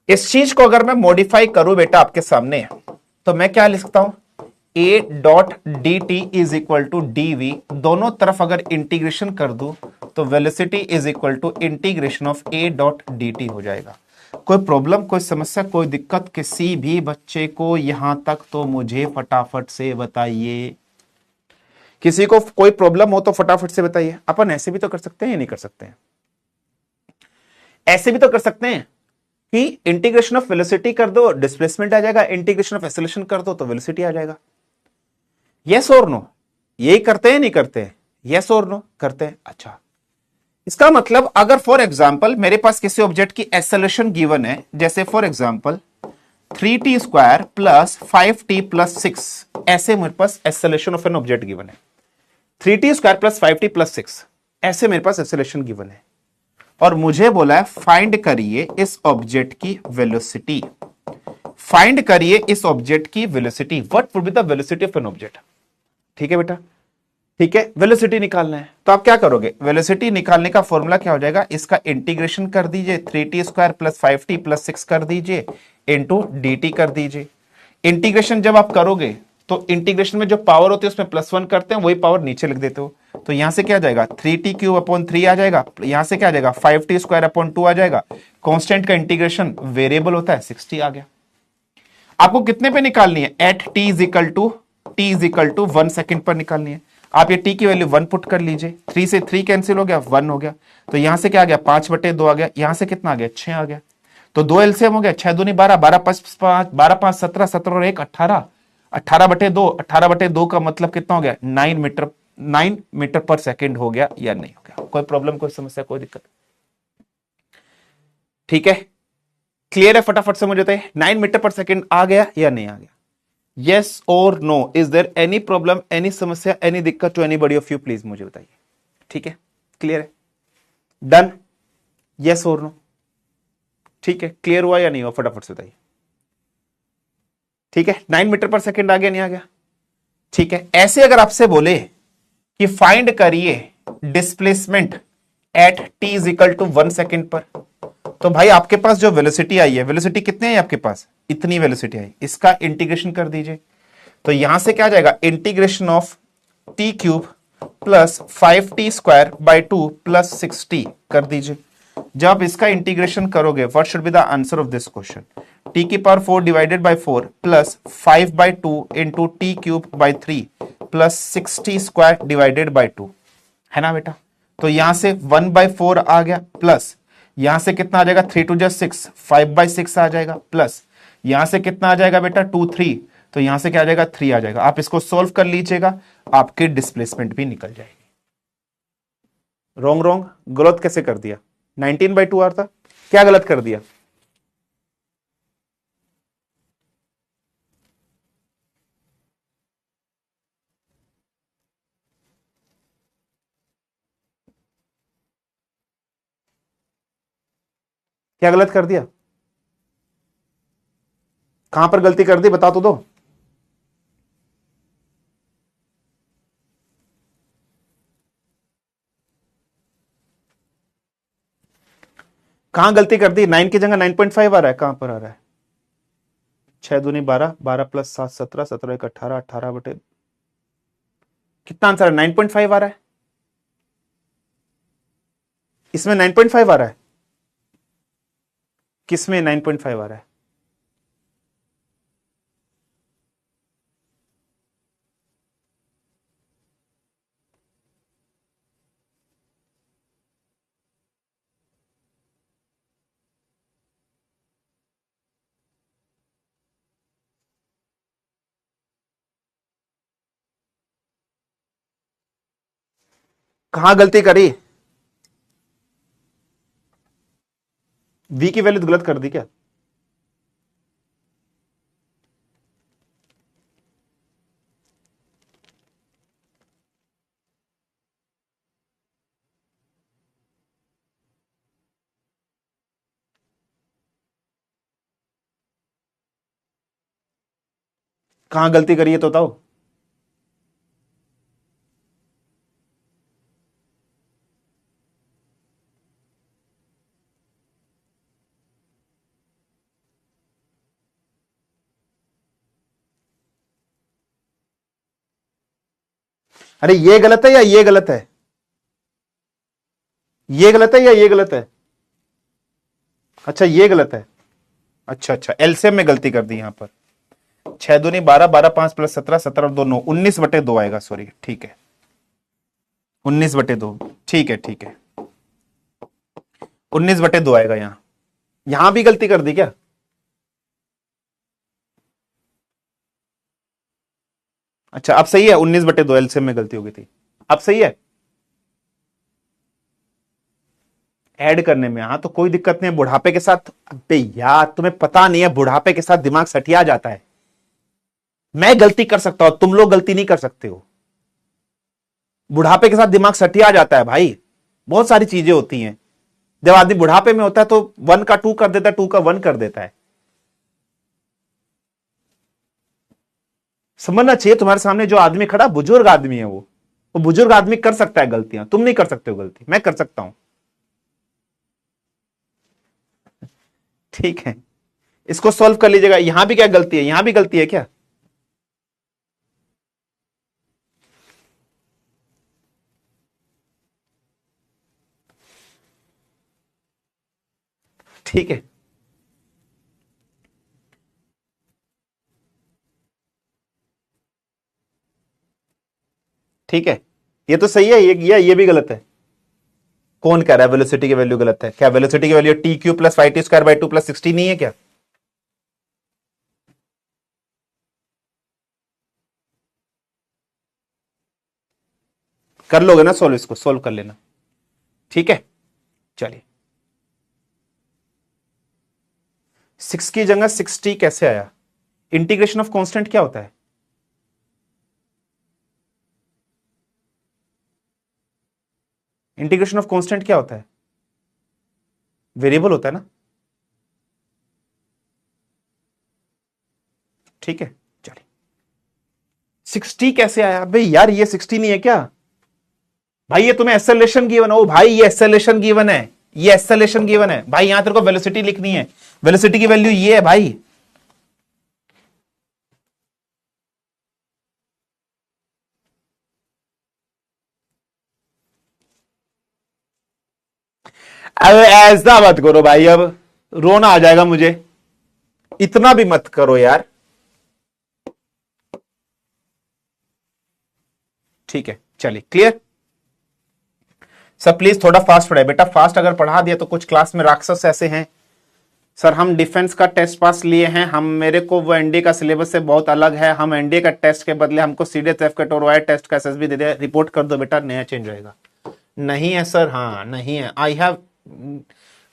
इस चीज को अगर मैं मॉडिफाई करूं बेटा आपके सामने, तो मैं क्या लिख सकता हूं? a dot D T is equal to D V, दोनों तरफ अगर इंटीग्रेशन कर दूं, तो velocity is equal to integration of a dot D T हो जाएगा। कोई प्रॉब्लम, कोई समस्या, कोई दिक्कत किसी भी बच्चे को यहां तक तो मुझे फटाफट से बताइए। किसी को कोई प्रॉब्लम हो तो फटाफट से बताइए। अपन ऐसे भी तो कर सकते हैं या नहीं कर सकते हैं? ऐसे भी तो कर सकते हैं कि इंटीग्रेशन ऑफ वेलोसिटी कर दो, डिस्प्लेसमेंट आ जाएगा, इंटीग्रेशन ऑफ एक्सेलरेशन कर दो तो वेलोसिटी आ जाएगा। यस और नो? यही करते हैं नहीं करते हैं? यस और नो करते हैं। अच्छा, इसका मतलब अगर फॉर एग्जांपल मेरे पास किसी ऑब्जेक्ट की एक्सेलरेशन गिवन है, जैसे for example 3t square plus 5t plus 6, ऐसे मेरे पास acceleration of an object given है। 3t square plus 5t plus 6, ऐसे मेरे पास एक्सेलरेशन गिवन है, और मुझे बोला है फाइंड करिए इस ऑब्जेक्ट की वेलोसिटी। फाइंड करिए इस ऑब्जेक्ट की velocity. What would be the velocity of an object? ठीक है बेटा, ठीक है, वेलोसिटी निकालना है। तो आप क्या करोगे? वेलोसिटी निकालने का फॉर्मूला क्या हो जाएगा? इसका इंटीग्रेशन कर दीजिए, 3t square plus 5t plus 6 कर दीजिए, इंटू dt कर दीजिए। इंटीग्रेशन जब आप करोगे तो इंटीग्रेशन में जो पावर होती है उसमें +1 करते हैं, वही पावर नीचे लिख देते हो। तो यहां से क्या आ जाएगा? 3t क्यूब अपॉन 3 आ जाएगा। यहां से क्या आ जाएगा? 5t स्क्वायर अपॉन 2 आ जाएगा। कांस्टेंट का इंटीग्रेशन वेरिएबल होता है, 60 आ गया। आपको कितने पे निकालनी है? At t is equal to 1 second पर निकालनी है। आप ये t की वैल्यू 1 पुट कर लीजिए। 3 से 3 कैंसिल हो गया, 1 हो गया। तो यहां से क्या आ गया? 5/2 आ गया। यहां से कितना आ गया? 6 आ गया। तो 2 एलसीएम हो गया, 6 दूनी 12, 12 5 12 5 17, 17 और 1 18, 18/2, 18/2 का मतलब कितना हो गया? 9 मीटर पर सेकेंड हो गया या नहीं हो गया? कोई प्रॉब्लम, कोई समस्या, कोई दिक्कत? ठीक है, क्लियर है? फटाफट से मुझे बताइए, 9 मीटर पर सेकेंड आ गया या नहीं आ गया? यस और no? Is there any problem, any समस्या, एनी दिक्कत to anybody of you? Please मुझे बताइए। ठीक है, क्लियर है? डन? यस और नो? ठीक है, क्लियर हुआ या नहीं हुआ? फटाफट से बताइए। ठीक है, 9 मीटर पर सेकेंड आ गया, नहीं आ गया? ठीक है, ऐसे अगर आपसे बोले कि फाइंड करिए displacement at t is equal to 1 second पर, तो भाई आपके पास जो वेलोसिटी आई है, वेलोसिटी कितनी है आपके पास? इतनी वेलोसिटी आई, इसका इंटीग्रेशन कर दीजिए। तो यहां से क्या आ जाएगा, integration of T cube plus 5t² by 2 plus 6t कर दीजिए। जब इसका इंटीग्रेशन करोगे, what should be the answer of this question, t की power 4 divided by 4 plus 5 by 2 into T cube by 3 plus 6t² divided by 2, है ना बेटा। तो यहां से 1/4 आ गया, प्लस यहां से कितना आ जाएगा, 3 2 6, 5/6 आ जाएगा, प्लस यहां से कितना आ जाएगा बेटा 2 3, तो यहां से क्या आ जाएगा 3 आ जाएगा। आप इसको सोल्व कर लीजिएगा, आपकी डिस्प्लेसमेंट भी निकल जाएगी। रॉन्ग रॉन्ग, गलत कैसे कर दिया, 19/2 आ रहा था, क्या गलत कर दिया। क्या गलत कर दिया, कहां पर गलती कर दी, बता तो दो। कहां गलती कर दी, 9 की जगह 9.5 आ रहा है, कहां पर आ रहा है, 6 दूनी 12, 12 प्लस 7 17, 17 1 18, 18 बटे, कितना आंसर है, 9.5 आ रहा है, इसमें 9.5 आ रहा है, किसमें 9.5 आ रहा है। कहां गलती करी, v की वैल्यू गलत कर दी क्या, कहां गलती करी है तो बताओ। अरे ये गलत है या ये गलत है, ये गलत है या ये गलत है, अच्छा ये गलत है, अच्छा अच्छा, एलसीएम में गलती कर दी यहां पर, 6 दूनी 12, 12 5 प्लस 17, 17 और 2 9, 19/2 आएगा, सॉरी ठीक है 19/2, ठीक है ठीक है 19/2 आएगा। यहां यहां भी गलती कर दी क्या, अच्छा अब सही है, 19/2 एलसीएम में गलती हो गई थी, अब सही है ऐड करने में, हाँ तो कोई दिक्कत नहीं है। बुढ़ापे के साथ, अबे यार तुम्हें पता नहीं है, बुढ़ापे के साथ दिमाग सटिया जाता है। मैं गलती कर सकता हूं, तुम लोग गलती नहीं कर सकते हो। बुढ़ापे के साथ दिमाग सटिया जाता है भाई, बहुत सारी चीजें होती हैं। जब आदमी बुढ़ापे में होता है तो 1 का 2 कर देता है, 2 का 1 कर देता है। समझना चाहिए, तुम्हारे सामने जो आदमी खड़ा बुजुर्ग आदमी है, वो बुजुर्ग आदमी कर सकता है गलतियां, तुम नहीं कर सकते हो गलती, मैं कर सकता हूं। ठीक है, इसको सॉल्व कर लीजिएगा। यहां भी क्या गलती है, यहां भी गलती है क्या, ठीक है ठीक है, ये तो सही है, ये भी गलत है। कौन कह रहा है वेलोसिटी की वैल्यू गलत है, क्या वेलोसिटी की value T Q plus 5t² by 2 plus 60 नहीं है क्या, कर लोगे ना सॉल्व, इसको सॉल्व कर लेना, ठीक है। चलिए 6 की जगह 60 कैसे आया, इंटीग्रेशन ऑफ कांस्टेंट क्या होता है, इंटीग्रेशन ऑफ कांस्टेंट क्या होता है, वेरिएबल होता है ना, ठीक है। चलिए 60 कैसे आया भाई, यार ये 60 नहीं है क्या भाई, ये तुम्हें एक्सेलरेशन गिवन हो भाई, ये एक्सेलरेशन गिवन है, ये एक्सेलरेशन गिवन है भाई, यहां तेरे को वेलोसिटी लिखनी है, वेलोसिटी की वैल्यू ये है भाई। अरे ऐसा मत करो भाई, अब रोना आ जाएगा मुझे, इतना भी मत करो यार। ठीक है चलिए, क्लियर। सर प्लीज थोड़ा फास्ट पढ़ाए बेटा, फास्ट अगर पढ़ा दिया तो कुछ क्लास में राक्षस ऐसे हैं। सर हम डिफेंस का टेस्ट पास लिए हैं, हम मेरे को वो एनडीए का सिलेबस से बहुत अलग है, हम एनडीए का टेस्ट के बदले हमको सीडीएस का टोरवाया टेस्ट का एसएसबी दे दिया, रिपोर्ट कर दो बेटा, नया चेंज रहेगा। नहीं है सर, हाँ नहीं है। I have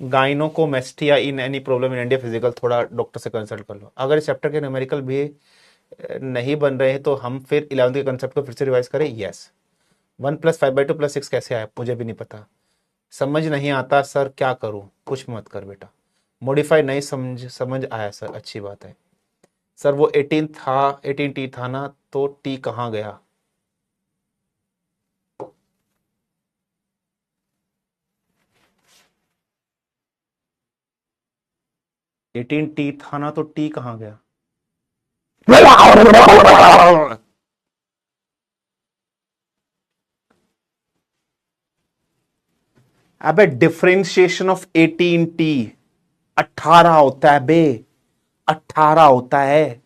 gynaecomastia in any problem in India physical, थोड़ा डॉक्टर से कंसल्ट कर लो। अगर इस चैप्टर के न्यूमेरिकल भी नहीं बन रहे हैं तो हम फिर 11th के कंसेप्ट को फिर से रिवाइज करें। यस, 1+5/2+6 कैसे आया मुझे भी नहीं पता, समझ नहीं आता सर, क्या करूं, कुछ मत कर बेटा। मॉडिफाई नहीं समझ आया सर, अच्छी बात है। सर वो 18 टी था ना, तो टी कहाँ गया? एटीन टी था ना, तो टी कहाँ गया? अबे डिफरेंशिएशन ऑफ 18t 18 होता है बे, 18 होता है।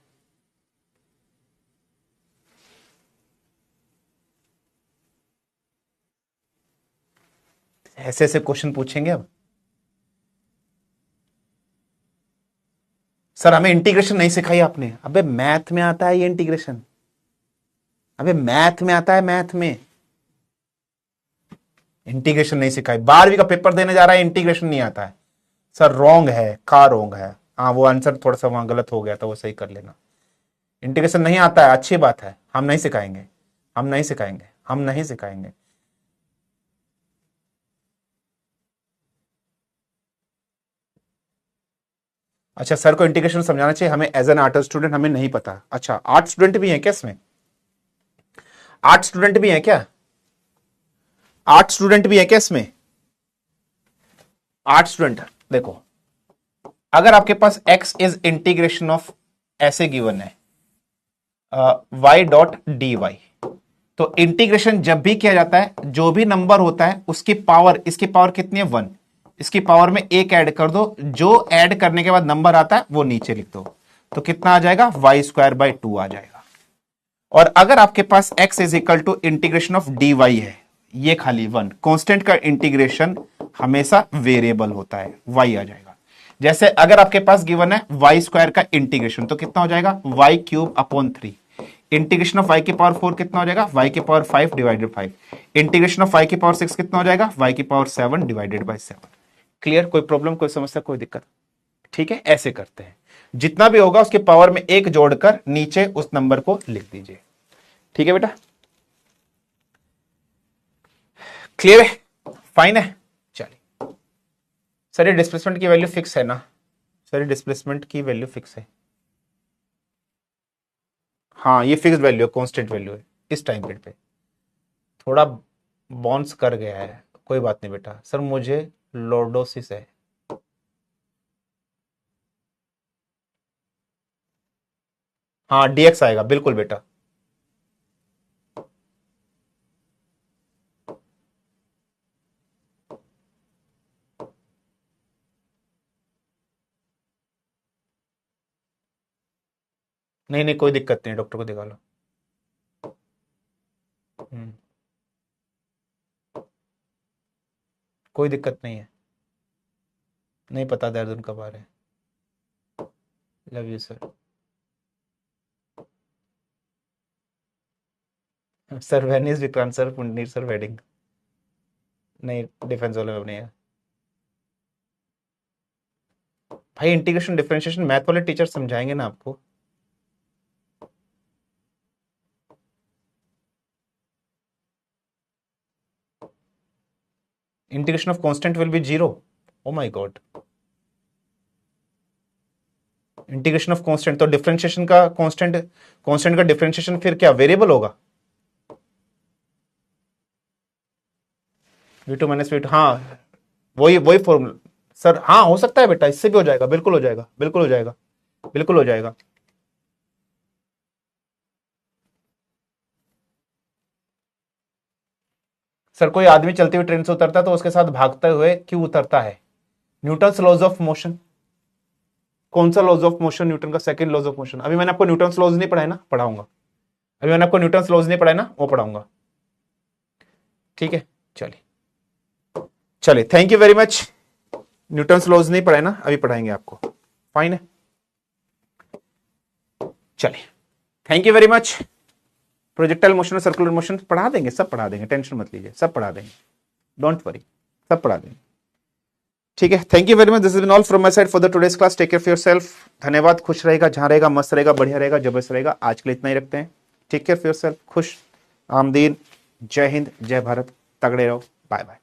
ऐसे ऐसे क्वेश्चन पूछेंगे अब। सर हमें इंटीग्रेशन नहीं सिखाई आपने। अबे मैथ में आता है ये इंटीग्रेशन, अबे मैथ में आता है, मैथ में इंटीग्रेशन नहीं सिखाई। 12वीं का पेपर देने जा रहा है, इंटीग्रेशन नहीं आता है। सर रॉन्ग है, का रॉन्ग है? हाँ वो आंसर थोड़ा सा वहां गलत हो गया था, वो सही कर लेना। इंटीग्रेशन नहीं आता है, अच्छी बात है, हम नहीं सिखाएंगे, हम नहीं सिखाएंगे, हम नहीं सिखाएंगे। अच्छा सर को इंटीग्रेशन समझाना चाहिए हमें, एज एन आर्ट स्टूडेंट हमें नहीं पता। अच्छा आर्ट स्टूडेंट भी है क्या इसमें? आर्ट स्टूडेंट भी है क्या? आर्ट स्टूडेंट भी है क्या इसमें? आर्ट स्टूडेंट देखो, अगर आपके पास x इज इंटीग्रेशन ऑफ, ऐसे गिवन है y.dy, तो इंटीग्रेशन जब भी किया जाता है, जो भी नंबर होता है उसकी पावर, इसकी पावर कितनी है 1, इसकी पावर में एक ऐड कर दो, जो ऐड करने के बाद नंबर आता है वो नीचे लिख दो, तो कितना आ जाएगा? y²/2 आ जाएगा। और अगर आपके पास x is equal to integration of dy है, ये खाली 1, कांस्टेंट का इंटीग्रेशन हमेशा वेरिएबल होता है, y आ जाएगा। जैसे अगर आपके पास गिवन है y² का इंटीग्रेशन, तो कितना हो जाएगा? y³ इंटीग्रेशन ऑफ y की पावर 4 कितना हो जाएगा? y⁵ divided 5। Integration of y⁶ कितना हो जाएगा? y�7 divided by 7। क्लियर? कोई प्रॉब्लम, कोई समस्या, कोई दिक्कत? ठीक है, ऐसे करते हैं, जितना भी होगा उसके पावर में एक जोड़कर नीचे उस नंबर को लिख दीजिए। ठीक है बेटा, क्लियर है, फाइन है। चलिए सर ये डिस्प्लेसमेंट की वैल्यू फिक्स है ना? सर डिस्प्लेसमेंट की वैल्यू फिक्स है, हाँ ये फिक्स वैल्यू है, कांस्टेंट वैल्यू है। इस टाइम पीरियड पे थोड़ा बाउंस कर गया है, कोई बात नहीं बेटा। सर मुझे लॉर्डोसिस है, हाँ dx आएगा, बिल्कुल बेटा। नहीं नहीं कोई दिक्कत नहीं, डॉक्टर को दिखा लो। हम्म, कोई दिक्कत नहीं है, नहीं पता दर्द कब आ रहे हैं। Love you sir. Sir Venice Vikrant sir Pundir sir wedding, नहीं डिफेंस वाले में नहीं है भाई। इंटीग्रेशन डिफरेंशिएशन मैथ वाले टीचर समझाएंगे ना आपको। Integration of constant will be 0। Oh my God, integration of constant, तो डिफरेंशिएशन का कांस्टेंट, कांस्टेंट का डिफरेंशिएशन फिर क्या वेरिएबल होगा? v2 माइनस v2, हाँ वही वही फॉर्मूला। सर हाँ हो सकता है बेटा, इससे भी हो जाएगा, बिल्कुल हो जाएगा, बिल्कुल हो जाएगा, बिल्कुल हो जाएगा। सर कोई आदमी चलती हुई ट्रेन से उतरता है तो उसके साथ भागते हुए क्यों उतरता है? Newton's laws of motion. कौन सा लॉज ऑफ मोशन? न्यूटन का सेकंड लॉज ऑफ मोशन। अभी मैंने आपको न्यूटन्स लॉज नहीं पढ़ाया ना, पढ़ाऊंगा। अभी मैंने आपको न्यूटन्स लॉज नहीं पढ़ाया ना, वो पढ़ाऊंगा। ठीक है, चलिए चलिए, thank you very much. Newton's laws नहीं पढ़ाए ना, अभी पढ़ाएंगे आपको। फाइन है, चलिए, thank you very much. Projectile motion और सर्कुलर मोशन पढ़ा देंगे, सब पढ़ा देंगे, टेंशन मत लीजिए, सब पढ़ा देंगे, डोंट वरी, सब पढ़ा देंगे। ठीक है, thank you very much. This is been all from my side for the today's class. Take care of yourself. धन्यवाद। खुश रहेगा, जहां रहेगा मस्त रहेगा, बढ़िया रहेगा, जबरदस्त रहेगा। आज के लिए इतना ही रखते हैं। Take care of yourself. खुश आमदीन। जय हिंद, जय भारत। तगड़े रहो। Bye bye.